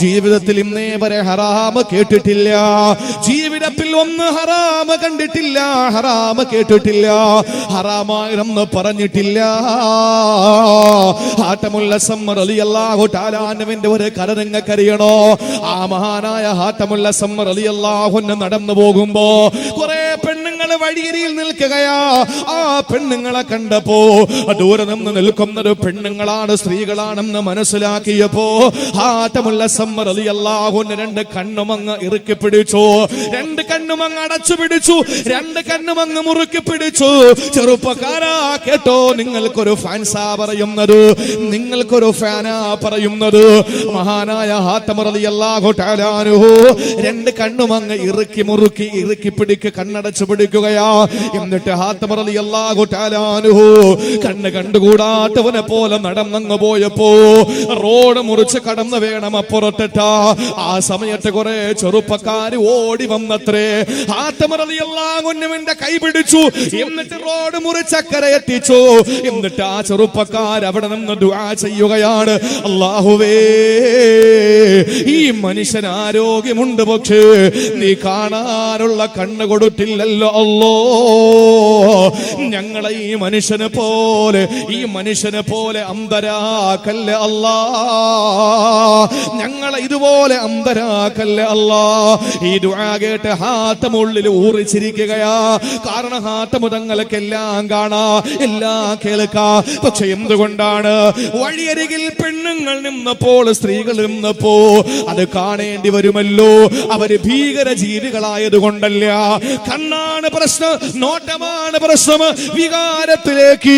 ജീവിതത്തിൽ ഇന്നേ വരെ ഹറാമ് കേട്ടിട്ടില്ല, ജീവിതത്തിൽ ഒന്ന് ഹറാമ് കണ്ടിട്ടില്ല, ഹറാമ് കേട്ടിട്ടില്ല, ഹറാമാണെന്ന് പറഞ്ഞിട്ടില്ല. ഹാത്തമുൽ അസ്സം റളിയല്ലാഹു തആല അൻഹുവിന്റെ ഒരു കഥ നിങ്ങൾക്കറിയണോ? ആ മഹാനായ ഹാത്തമുൽ അസ്സം റളിയല്ലാഹു അൻഹു നടന്നു പോകുമ്പോ കുറെ പെണ്ണുങ്ങൾ വഴിയരിയിൽ നിൽക്കുകയാ. ആ പെണ്ണുങ്ങളെ കണ്ടപ്പോ ദൂരെ നിന്ന് നിൽക്കുന്നത് പെണ്ണുങ്ങളാണ്, സ്ത്രീകളാണെന്ന് മനസ്സിലാക്കിയപ്പോ ഹാത്തമുൽ അസ്സം റളിയല്ലാഹു അൻഹു രണ്ട് കണ്ണുമങ്ങ് ഇറുക്കി പിടിച്ചു, രണ്ട് കണ്ണുമങ്ങ് അടച്ചു പിടിച്ചു, രണ്ട് കണ്ണുമങ്ങ് മുറുക്കി പിടിച്ചു. ചെറുപ്പക്കാരാ കേട്ടോ, നിങ്ങൾക്കൊരു ഫാൻസാ പറയുന്നത്, നിങ്ങൾക്കൊരു ഫാനാ പറയുന്നത്. മഹാനായ ഹാത്തം റളിയല്ലാഹു തആല അൻഹു രണ്ട് കണ്ണുമങ്ങ് ഇറുക്കി മുറുക്കി ഇറുക്കി പിടിക്ക് കണ്ണടച്ചു പിടിക്കുകയാ. എന്നിട്ട് ഹാത്തം റളിയല്ലാഹു തആല അൻഹു കണ്ണ് കണ്ടുകൂടാത്തവനെ പോലെ നടന്നങ്ങ് പോയപ്പോ റോഡ് മുറിച്ച് കടന്നു വേണം അപ്പുറത്തിട്ടാ. ആ സമയത്ത് കുറെ ചെറുപ്പക്കാര് ഓടി വന്നത്രേ. ഹാത്തം റളിയല്ലാഹു അൻഹുവിന്റെ കൈ പിടിച്ചു, എന്നിട്ട് റോഡ് മുറിച്ചക്കരെ എത്തിച്ചു. എന്നിട്ട് ആ ചെറുപ്പക്കാർ അവിടെ നിന്ന് ദുആ ചെയ്യുകയാണ്, അല്ലാഹുവേ ഈ മനുഷ്യൻ ആരോഗ്യമുണ്ട്, പക്ഷേ നീ കാണാനുള്ള കണ്ണ് കൊടുത്തില്ലല്ലോ അല്ലോ. ഞങ്ങളെ ഈ മനുഷ്യനെ പോലെ അന്ധരാക്കല്ലേ അല്ലാ, ഞങ്ങളെ ഇതുപോലെ അന്ധരാക്കല്ലേ അല്ലാ. ഈ ദുആ കേട്ട് ഹാത്തം ഉള്ളിൽ ഊറിച്ചിരിക്കുകയാ. കാരണം ഹാത്തം തങ്ങൾക്ക് എല്ലാം കാണാ, എല്ലാം കേൾക്കാ. പക്ഷെ എന്തുകൊണ്ടാണ്? വഴിയരികിൽ പെണ്ണുങ്ങൾ നിന്നപ്പോൾ, സ്ത്രീകൾ നിന്നപ്പോ അത് കാണേണ്ടി വരുമല്ലോ. അവര് ഭീകര ജീവികളായതുകൊണ്ടല്ല. കണ്ണാണ് പ്രശ്നം, നോട്ടമാണ് പ്രശ്നം. വിചാരത്തിലേക്ക്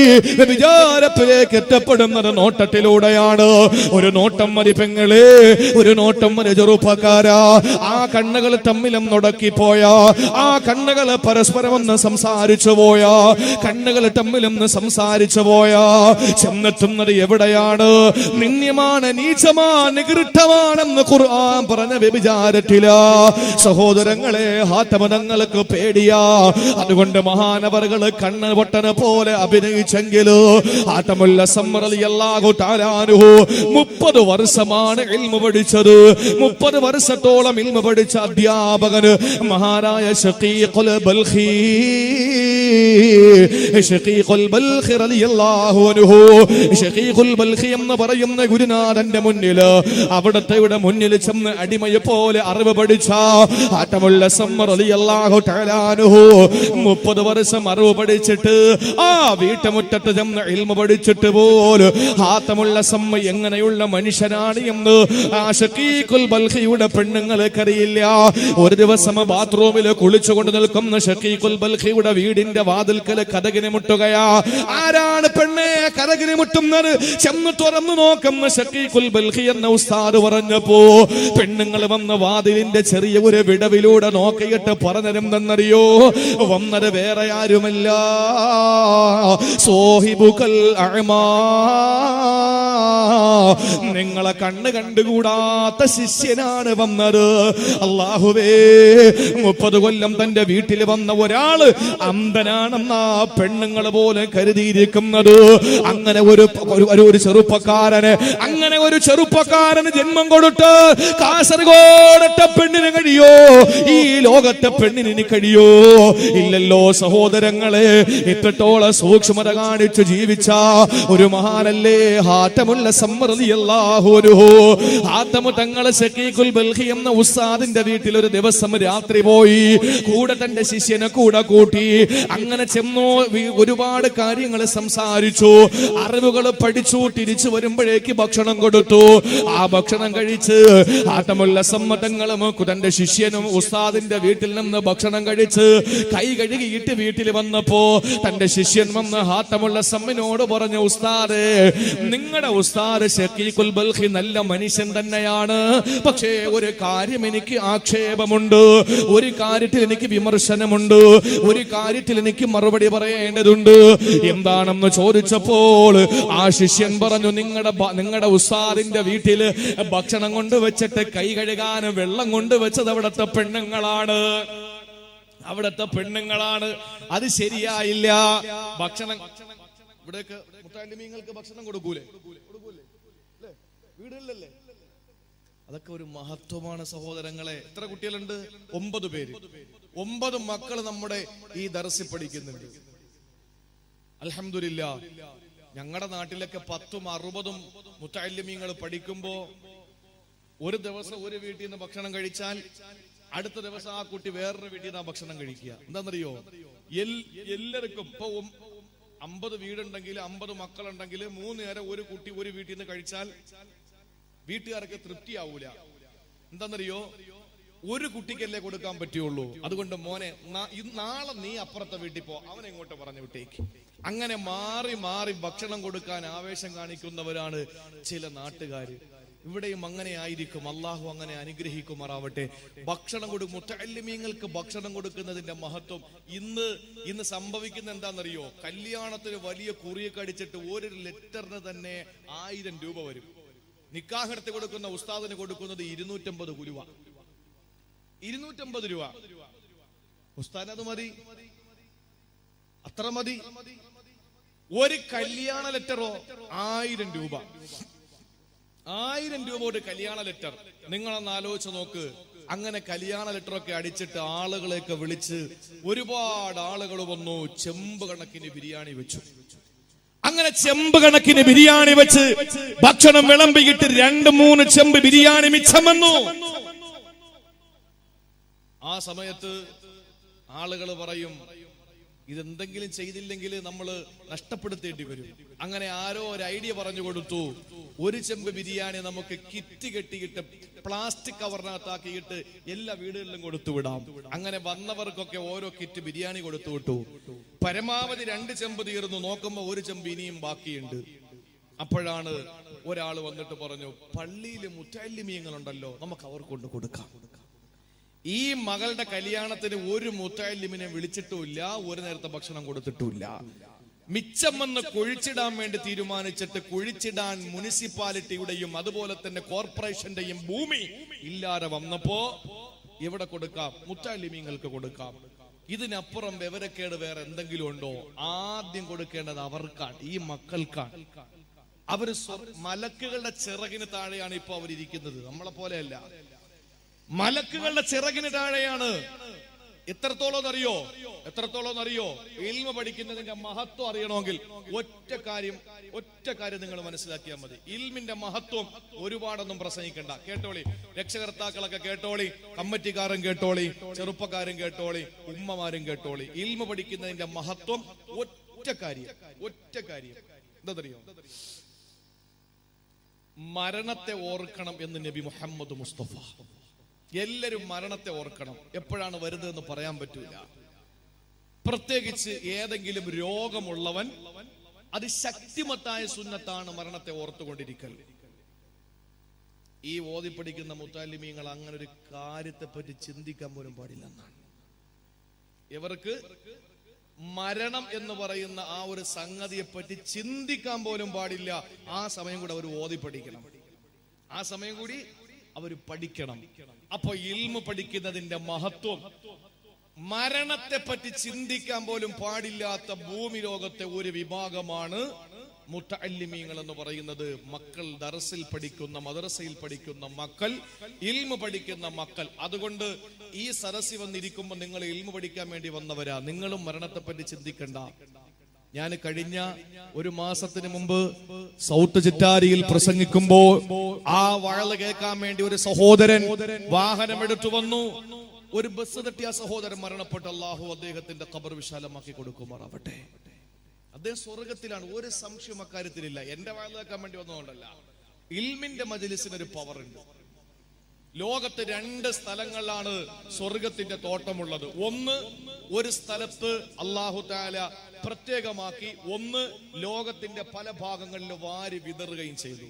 എത്തപ്പെടുന്നത് നോട്ടത്തിലൂടെയാണ്. ഒരു നോട്ടം മതി പെങ്ങളെ, ഒരു നോട്ടം മതി ചെറുപ്പക്കാരാ. ആ കണ്ണുകൾ തമ്മിലും നുടക്കിപ്പോയാ, ആ കണ്ണുകൾ പരസ്പരം ഒന്ന് സംസാരിച്ചു പോയാ, കണ്ണുകൾ തമ്മിലൊന്ന് സംസാരിച്ചു പോയാ ചെന്നെത്തുന്നത് എവിടെയാണ്? നിന്ദ്യമാണ്, നീചമാണ്, നികൃഷ്ടമാണെന്ന് ഖുർആൻ പറഞ്ഞ വ്യഭിചാരത്തിലാ. സഹോദരങ്ങളെ, ഹാത്തം തങ്ങൾക്ക് പേടിയാ. അതുകൊണ്ട് മഹാനവറുകൾ കണ്ണ് പൊട്ടനെ പോലെ അഭിനയിച്ചെങ്കിലോ ഹാത്തമുൽ അസ്സം റളിയല്ലാഹു തആല അൻഹു 30 വർഷമാണ് ഇൽമു പഠിച്ചത്. 30 വർഷത്തോളം ഇൽമു പഠിച്ച അധ്യാപകന് മഹാനായ ശഖീഖുൽ ബൽഖി റളിയല്ലാഹു അൻഹു, ശഖീഖുൽ ബൽഖി എന്ന് പറയുന്ന ഗുരുനാഥന്റെ മുന്നിൽ, അവിടത്തെ മുന്നിൽ ചെന്ന് അടിമയെ പോലെ അറിവ് പഠിച്ച ഹാത്തമുൽ അസ്സം റളിയല്ലാഹു തആല അൻഹു 30 വർഷം അറിവ് പഠിച്ചിട്ട് ആ വീട്ടുമുറ്റത്ത് ചെന്ന് ഇൽമു പഠിച്ചിട്ട് പോലും ഹാത്തമുൽ അസ്സം എങ്ങനെയുള്ള മനുഷ്യനാണ് എന്ന് ആ ശഖീഖുൽ ബൽഖിയുടെ പെണ്ണുങ്ങൾക്കറിയില്ല. ഒരു ദിവസം ബാത്റൂമിൽ കുളിച്ചുകൊണ്ട് നിൽക്കുന്ന ശഖീഖുൽ ബൽഖിയുടെ വീടിന്റെ വാതിൽക്കൽ കതകിന് മുട്ടുകയാ. ആരാണ് പെണ്ണെ കതകിന് മുട്ടുന്നത്? ചെന്ന് തുറന്നു നോക്കുന്ന ശഖീഖുൽ ബൽഖി എന്ന ഉസ്താദ് പറഞ്ഞപ്പോ പെണ്ണുങ്ങൾ വന്ന് വാതിലിന്റെ ചെറിയ ഒരു വിടവിലൂടെ നോക്കിയിട്ട് പറഞ്ഞതെന്നറിയോ? വന്നത് വേറെ ആരുമല്ല, സോഹിബുകൽ അഅ്മാ, നിങ്ങളെ കണ്ണ് കണ്ടുകൂടാത്ത ശിഷ്യനാണ് വന്നത്. അല്ലാഹുവേ, 30 കൊല്ലം തന്റെ വീട്ടിൽ വന്ന ഒരാള് അന്ധനാണെന്നാ പെണ്ണുങ്ങൾ പോലെ കരുതിയിരിക്കുന്നത്. അങ്ങനെ ഒരു ചെറുപ്പക്കാരന് ജന്മം കൊടുത്ത് കാസർഗോഡത്തെ പെണ്ണിന് കഴിയോ? ഈ ലോകത്തെ പെണ്ണിന് കഴിയോ? ഇല്ലല്ലോ സഹോദരങ്ങളെ. ഇത്രത്തോളം സൂക്ഷ്മത കാണിച്ചു ജീവിച്ച ഒരു മഹാനല്ലേ ഹാത്തമുൽ അസ്സം റളിയല്ലാഹു അൻഹു. ഹാത്തം തങ്ങളെ ശഖീഖുൽ ബൽഖി എന്ന ഉസ്താദിന്റെ വീട്ടിൽ ഒരു ദിവസം രാത്രി പോയി. കൂടെ തന്റെ ശിഷ്യനെ കൂടെ കൂട്ടി. അങ്ങനെ ചെന്നോ ഒരുപാട് കാര്യങ്ങൾ സംസാരിച്ചു, അറിവുകൾ പഠിച്ചു. തിരിച്ചു വരുമ്പോഴേക്ക് ഭക്ഷണം കൊടുത്തു. ആ ഭക്ഷണം കഴിച്ച് ഹാത്തമുൽ അസ്സം തങ്ങളും തന്റെ ശിഷ്യനും ഉസ്താദിന്റെ വീട്ടിൽ നിന്ന് ഭക്ഷണം കഴിച്ച് കൈ കഴുകിയിട്ട് വീട്ടിൽ വന്നപ്പോ തന്റെ ശിഷ്യൻ വന്ന് ഹാത്തമുൽ അസ്സമിനോട് പറഞ്ഞു, ഉസ്താദേ, നിങ്ങളുടെ ഉസ്താദ് ശഖീഖുൽ ബൽഖി നല്ല മനുഷ്യൻ തന്നെയാണ്. പക്ഷേ ഒരു കാര്യം എനിക്ക് ആക്ഷേപമുണ്ട്, ഒരു കാര്യത്തിൽ എനിക്ക് വിമർശനമുണ്ട്, ഒരു കാര്യത്തിൽ എനിക്ക് മറുപടി പറയേണ്ടതുണ്ട്. എന്താണെന്ന് ചോദിച്ചപ്പോൾ ആ ശിഷ്യൻ പറഞ്ഞു, നിങ്ങളുടെ ഉസ്താദിന്റെ വീട്ടില് ഭക്ഷണം കൊണ്ടുവച്ചിട്ട് കൈ കഴുകാൻ വെള്ളം കൊണ്ടുവച്ചത് അവിടത്തെ പെണ്ണുങ്ങളാണ്. അത് ശരിയായില്ല. ഭക്ഷണം ഇവിടെയൊക്കെ മുത്താലിമീങ്ങൾക്ക് ഭക്ഷണം കൊടുക്കൂലേ? വീടുകളിലല്ലേ? അതൊക്കെ ഒരു മഹത്വമാണ് സഹോദരങ്ങളെ. എത്ര കുട്ടികളുണ്ട്? 9 പേര്. 9 മക്കൾ നമ്മുടെ ഈ ദർസിൽ പഠിക്കുന്നുണ്ട്. അൽഹംദുലില്ലാ. ഞങ്ങളുടെ നാട്ടിലൊക്കെ 10ഉം 60ഉം മുത്തഅല്ലിമീങ്ങൾ പഠിക്കുമ്പോ ഒരു ദിവസം ഒരു വീട്ടിൽ നിന്ന് ഭക്ഷണം കഴിച്ചാൽ അടുത്ത ദിവസം ആ കുട്ടി വേറൊരു വീട്ടിൽ നിന്ന് ഭക്ഷണം കഴിക്കുക. എന്താണെന്നറിയോ? എല്ലാവർക്കും ഇപ്പൊ 50 വീടുണ്ടെങ്കിൽ 50 മക്കളുണ്ടെങ്കിൽ 3 നേരം ഒരു കുട്ടി ഒരു വീട്ടിൽ നിന്ന് കഴിച്ചാൽ വീട്ടുകാർക്ക് തൃപ്തിയാവൂല. എന്താണെന്നറിയോ? ഒരു കുട്ടിക്കല്ലേ കൊടുക്കാൻ പറ്റുള്ളൂ. അതുകൊണ്ട് മോനെ നാളെ നീ അപ്പുറത്തെ വീട്ടിൽ പോ, അവനെ ഇങ്ങോട്ട് പറഞ്ഞു വിട്ടേക്ക്. അങ്ങനെ മാറി മാറി ഭക്ഷണം കൊടുക്കാൻ ആവേശം കാണിക്കുന്നവരാണ് ചില നാട്ടുകാര്. ഇവിടെയും അങ്ങനെ ആയിരിക്കും. അള്ളാഹു അങ്ങനെ അനുഗ്രഹിക്കുമാറാവട്ടെ. മുത്തഅല്ലിമീങ്ങൾക്ക് ഭക്ഷണം കൊടുക്കുന്നതിന്റെ മഹത്വം ഇന്ന് സംഭവിക്കുന്ന എന്താണെന്നറിയോ? കല്യാണത്തിന് വലിയ കുറിയൊക്കെ അടിച്ചിട്ട് ഒരു ലെറ്ററിന് തന്നെ 1000 രൂപ വരും. നിക്കാഹ് എടുത്ത് കൊടുക്കുന്ന ഉസ്താദിന് കൊടുക്കുന്നത് 250 കുരുവ. 250 രൂപ. ഉസ്താദിന് അത് മതി, അത്ര മതി. ഒരു കല്യാണ ലെറ്ററോ 1000 രൂപ. 1000 രൂപ ഒരു കല്യാണ ലെറ്റർ. നിങ്ങളൊന്ന് ആലോചിച്ച് നോക്ക്. അങ്ങനെ കല്യാണ ലെറ്ററൊക്കെ അടിച്ചിട്ട് ആളുകളെയൊക്കെ വിളിച്ച് ഒരുപാട് ആളുകൾ വന്നു. ചെമ്പ് കണക്കിന് ബിരിയാണി വെച്ചു. അങ്ങനെ ചെമ്പ് കണക്കിന് ബിരിയാണി വെച്ച് ഭക്ഷണം വിളമ്പിയിട്ട് 2-3 ചെമ്പ് ബിരിയാണി മിച്ചം വന്നു. ആ സമയത്ത് ആളുകൾ പറയും, ഇതെന്തെങ്കിലും ചെയ്തില്ലെങ്കിൽ നമ്മൾ നഷ്ടപ്പെടുത്തേണ്ടി വരും. അങ്ങനെ ആരോ ഒരു ഐഡിയ പറഞ്ഞു കൊടുത്തു. ഒരു ചെമ്പ് ബിരിയാണി നമുക്ക് കിറ്റ് കെട്ടിയിട്ട് പ്ലാസ്റ്റിക് കവറിനകത്താക്കിയിട്ട് എല്ലാ വീടുകളിലും കൊടുത്തുവിടാം. അങ്ങനെ വന്നവർക്കൊക്കെ ഓരോ കിറ്റ് ബിരിയാണി കൊടുത്തു വിട്ടു. പരമാവധി 2 ചെമ്പ് തീർന്നു. നോക്കുമ്പോ 1 ചെമ്പ് ഇനിയും ബാക്കിയുണ്ട്. അപ്പോഴാണ് ഒരാൾ വന്നിട്ട് പറഞ്ഞു, പള്ളിയിലെ മുത്തഅല്ലിമീങ്ങളുണ്ടല്ലോ, നമുക്ക് അവർക്ക് കൊണ്ട് കൊടുക്കാം. ഈ മകളുടെ കല്യാണത്തിന് ഒരു മുത്തഅല്ലിമിനെ വിളിച്ചിട്ടുമില്ല, ഒരു നേരത്തെ ഭക്ഷണം കൊടുത്തിട്ടുമില്ല. മിച്ചം വന്ന് കുഴിച്ചിടാൻ വേണ്ടി തീരുമാനിച്ചിട്ട് കുഴിച്ചിടാൻ മുനിസിപ്പാലിറ്റിയുടെയും അതുപോലെ തന്നെ കോർപ്പറേഷന്റെയും ഭൂമി ഇല്ലാതെ വന്നപ്പോ എവിടെ കൊടുക്കാം? മുത്തഅല്ലിമീങ്ങൾക്ക് കൊടുക്കാം. ഇതിനപ്പുറം വിവരക്കേട് വേറെ എന്തെങ്കിലും ഉണ്ടോ? ആദ്യം കൊടുക്കേണ്ടത് അവർക്കാണ്, ഈ മക്കൾക്കാണ്. അവര് മലക്കുകളുടെ ചിറകിന് താഴെയാണ് ഇപ്പൊ അവരിയ്ക്കുന്നത്. നമ്മളെ പോലെയല്ല, മലക്കുകളുടെ ചിറകിന് താഴെയാണ്. എത്രത്തോളം അറിയോ? ഇൽമ പഠിക്കുന്നതിന്റെ മഹത്വം അറിയണമെങ്കിൽ ഒറ്റ കാര്യം നിങ്ങൾ മനസ്സിലാക്കിയാൽ മതി. ഇൽമിന്റെ മഹത്വം ഒരുപാടൊന്നും പ്രസംഗിക്കണ്ട. കേട്ടോളി, രക്ഷകർത്താക്കളൊക്കെ കേട്ടോളി, കമ്മിറ്റിക്കാരൻ കേട്ടോളി, ചെറുപ്പക്കാരും കേട്ടോളി, ഉമ്മമാരും കേട്ടോളി. ഇൽമ പഠിക്കുന്നതിന്റെ മഹത്വം ഒറ്റ കാര്യം എന്താണെന്നറിയോ? മരണത്തെ ഓർക്കണം എന്ന് നബി മുഹമ്മദ് മുസ്തഫ. എല്ലാരും മരണത്തെ ഓർക്കണം. എപ്പോഴാണ് വരുന്നതെന്ന് പറയാൻ പറ്റൂല. പ്രത്യേകിച്ച് ഏതെങ്കിലും രോഗമുള്ളവൻ, അതിശക്തിമത്തായ സുന്നത്താണ് മരണത്തെ ഓർത്തുകൊണ്ടിരിക്കൽ. ഈ ഓതി പഠിക്കുന്ന മുത്തഅല്ലിമീങ്ങൾ അങ്ങനെ ഒരു കാര്യത്തെ പറ്റി ചിന്തിക്കാൻ പോലും പാടില്ലെന്നാണ്. ഇവർക്ക് മരണം എന്ന് പറയുന്ന ആ ഒരു സംഗതിയെ പറ്റി ചിന്തിക്കാൻ പോലും പാടില്ല. ആ സമയം കൂടി അവർ ഓതി പഠിക്കണം. ആ സമയം കൂടി അവർ പഠിക്കണം. അപ്പൊ ഇൽമ പഠിക്കുന്നതിന്റെ മഹത്വം, മരണത്തെ പറ്റി ചിന്തിക്കാൻ പോലും പാടില്ലാത്ത ഭൂമി ലോകത്തെ ഒരു വിഭാഗമാണ് മുത്തഅല്ലിമീങ്ങൾ എന്ന് പറയുന്നത്. മക്കൾ ദർസിൽ പഠിക്കുന്ന, മദ്രസയിൽ പഠിക്കുന്ന മക്കൾ, ഇൽമ പഠിക്കുന്ന മക്കൾ. അതുകൊണ്ട് ഈ സദസ്സിൽ വന്നിരിക്കുമ്പോൾ നിങ്ങൾ ഇൽമ പഠിക്കാൻ വേണ്ടി വന്നവരാ. നിങ്ങളും മരണത്തെ പറ്റി ചിന്തിക്കണ്ട. ഞാൻ കഴിഞ്ഞ 1 മാസത്തിന് മുമ്പ് സൗത്ത് ചിറ്റാരിയിൽ പ്രസംഗിക്കുമ്പോ ആ വഴല് കേൾക്കാൻ വേണ്ടി ഒരു സഹോദരൻ വാഹനം എടുത്തു വന്നു. ഒരു ബസ് തട്ടി ആ സഹോദരൻ മരണപ്പെട്ടു. അല്ലാഹു അദ്ദേഹത്തിന്റെ ഖബർ വിശാലമാക്കി കൊടുക്കുമാറാവട്ടെ. അദ്ദേഹം സ്വർഗത്തിലാണ്, ഒരു സംശയം അക്കാര്യത്തിലില്ല. എന്റെ വഴല് കേൾക്കാൻ വേണ്ടി വന്നതുകൊണ്ടല്ല. ഇൽമിന്റെ മജ്ലിസിന് ഒരു പവർ ഉണ്ട്. ലോകത്ത് 2 സ്ഥലങ്ങളിലാണ് സ്വർഗത്തിന്റെ തോട്ടമുള്ളത്. ഒന്ന്, ഒരു സ്ഥലത്ത് അല്ലാഹു തആല പ്രത്യേകമാക്കി. ഒന്ന്, ലോകത്തിന്റെ പല ഭാഗങ്ങളിൽ വാരി വിതറുകയും ചെയ്തു.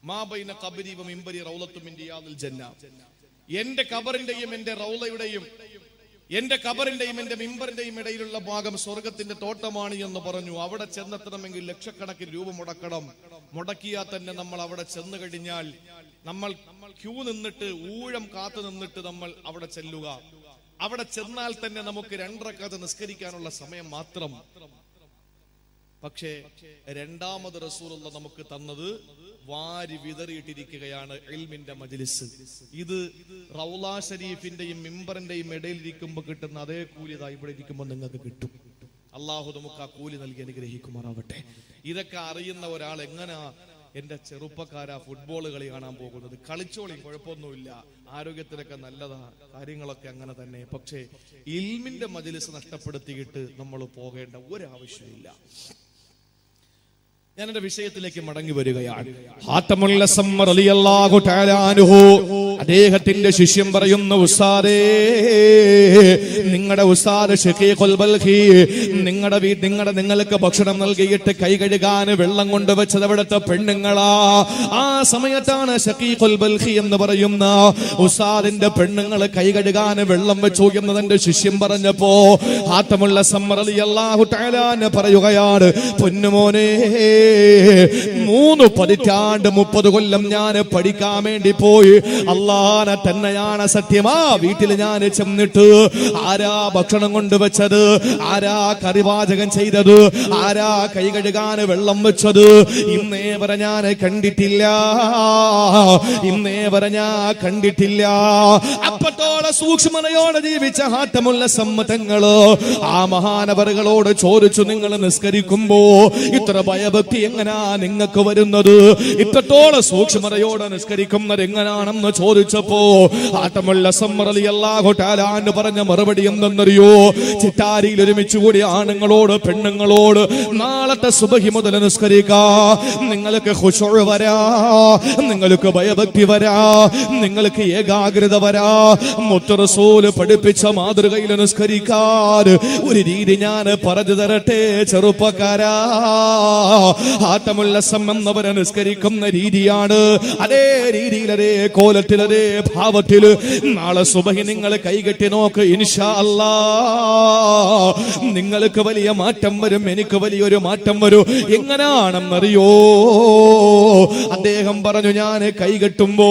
മാബൈന ഖബരി വ മിംബരി റൗളത്തും മിൻ റിയാദിൽ ജന്ന. എന്റെ ഖബറിന്റെയും എന്റെ റൗളയുടെയും എന്റെ ഖബറിന്റെയും എന്റെ മിമ്പറിന്റെയും ഇടയിലുള്ള ഭാഗം സ്വർഗത്തിന്റെ തോട്ടമാണ് എന്ന് പറഞ്ഞു. അവിടെ ചെന്നെത്തണമെങ്കിൽ ലക്ഷക്കണക്കിന് രൂപ മുടക്കണം. മുടക്കിയാൽ തന്നെ നമ്മൾ അവിടെ ചെന്ന് കഴിഞ്ഞാൽ നമ്മൾ ക്യൂ നിന്നിട്ട് ഊഴം കാത്തു നിന്നിട്ട് നമ്മൾ അവിടെ ചെല്ലുക. അവിടെ ചെന്നാൽ തന്നെ നമുക്ക് 2 റക്അത്ത് നിസ്കരിക്കാനുള്ള സമയം മാത്രം. പക്ഷേ രണ്ടാമത് റസൂലുള്ള നമുക്ക് തന്നത് വാരി വിതറിയിട്ടിരിക്കുകയാണ് ഇൽമിന്റെ മജ്ലിസ്. ഇത് റൗള ഷരീഫിന്റെയും മിമ്പറിന്റെയും ഇടയിലിരിക്കുമ്പോൾ കിട്ടുന്ന അതേ കൂലി ഇതാ ഇവിടെ ഇരിക്കുമ്പോൾ നിങ്ങൾക്ക് കിട്ടും. അള്ളാഹു നമുക്ക് ആ കൂലി നൽകി അനുഗ്രഹിക്കുമാറാവട്ടെ. ഇതൊക്കെ അറിയുന്ന ഒരാൾ എങ്ങനാ എന്റെ ചെറുപ്പക്കാരാ ഫുട്ബോൾ കളി കാണാൻ പോകുന്നത്? കളിച്ചോളി, കുഴപ്പമൊന്നുമില്ല, ആരോഗ്യത്തിനൊക്കെ നല്ലതാ, കാര്യങ്ങളൊക്കെ അങ്ങനെ തന്നെ. പക്ഷേ ഇൽമിന്റെ മജ്ലിസ് നഷ്ടപ്പെടുത്തിയിട്ട് നമ്മൾ പോകേണ്ട ഒരാവശ്യമില്ല. ഞാൻ എന്റെ വിഷയത്തിലേക്ക് മടങ്ങി വരികയാണ്. ഹാത്തമുൽ അസ്സം റളിയല്ലാഹു തആല അൻഹു അദ്ദേഹത്തിന്റെ ശിഷ്യൻ പറയുന്നു, ഉസ്താദേ, നിങ്ങളുടെ ഉസ്താദ് ഷഖീഖുൽ ബൽഖി നിങ്ങൾക്ക് ഭക്ഷണം നൽകിയിട്ട് കൈ കഴുകാൻ വെള്ളം കൊണ്ടുവച്ചത് അവിടുത്തെ പെണ്ണുങ്ങളാ. ആ സമയത്താണ് ഷഖീഖുൽ ബൽഖി എന്ന് പറയുന്ന ഉസ്താദിന്റെ പെണ്ണുങ്ങൾ കൈ കഴുകാൻ വെള്ളം വെച്ചു എന്നതിന്റെ ശിഷ്യൻ പറഞ്ഞപ്പോ ഹാത്തമുൽ അസ്സം റളിയല്ലാഹു തആല അൻഹു പറയുകയാണ്, പൊന്നുമോനെ, 3 പതിറ്റാണ്ട് 30 കൊല്ലം ഞാൻ പഠിക്കാൻ വേണ്ടി പോയി. അല്ലാഹനെ തന്നെയാണ് സത്യമാ. വീട്ടിൽ ഞാൻ ചെന്നിട്ട് ആരാ ഭക്ഷണം കൊണ്ടുവച്ചത്, ആരാ കറിവാചകം ചെയ്തത്, ആരാ കൈ കഴുകാൻ വെള്ളം വെച്ചത്, ഇന്നേ വരെ ഞാൻ കണ്ടിട്ടില്ല. അപ്പത്തോടെ സൂക്ഷ്മതയോടെ ജീവിച്ച ഹാത്തമുൽ അസ്സം തങ്ങള് ആ മഹാനവറുകളോട് ചോദിച്ചു, നിങ്ങൾ നിസ്കരിക്കുമ്പോ ഇത്ര ഭയഭക്തി എങ്ങനാ നിങ്ങൾക്ക് വരുന്നത്? ഇത്രത്തോളം സൂക്ഷ്മതയോടെ നിസ്കരിക്കുന്നത് എങ്ങനാണെന്ന് ചോദിച്ചപ്പോ ഹാത്തമുൽ അസ്സം റളിയല്ലാഹു തആല അൻഹു പറഞ്ഞ മറുപടി എന്തെന്നറിയോ? ചിറ്റാരിയിൽ ഒരുമിച്ച് കൂടി ആണുങ്ങളോട് പെണ്ണുങ്ങളോട് നാളത്തെ സുബഹി മുതൽ നിസ്കരിക്കാ, നിങ്ങൾക്ക് ഖുശൂ വരാ, നിങ്ങൾക്ക് ഭയഭക്തി വരാ, നിങ്ങൾക്ക് ഏകാഗ്രത വരാ. മുത്ത് റസൂൽ പഠിപ്പിച്ച മാതൃകയിൽ നിസ്കരിക്കാൻ ഒരു രീതി ഞാൻ പറഞ്ഞു തരട്ടെ ചെറുപ്പക്കാരാ. ഹാത്തമുൽ അസ്സം എന്നവരെ നിസ്കരിക്കുന്ന രീതിയാണ്. അതേ രീതിയിൽ, അതേ കോലത്തിൽ, അതേ ഭാവത്തിൽ നാളെ സുബഹി നിങ്ങൾ കൈകെട്ടി നോക്ക്. ഇൻഷാ അല്ലാഹ് നിങ്ങൾക്ക് വലിയ മാറ്റം വരും, എനിക്ക് വലിയൊരു മാറ്റം വരും. എങ്ങനാണെന്നറിയോ? അദ്ദേഹം പറഞ്ഞു, ഞാൻ കൈകെട്ടുമ്പോ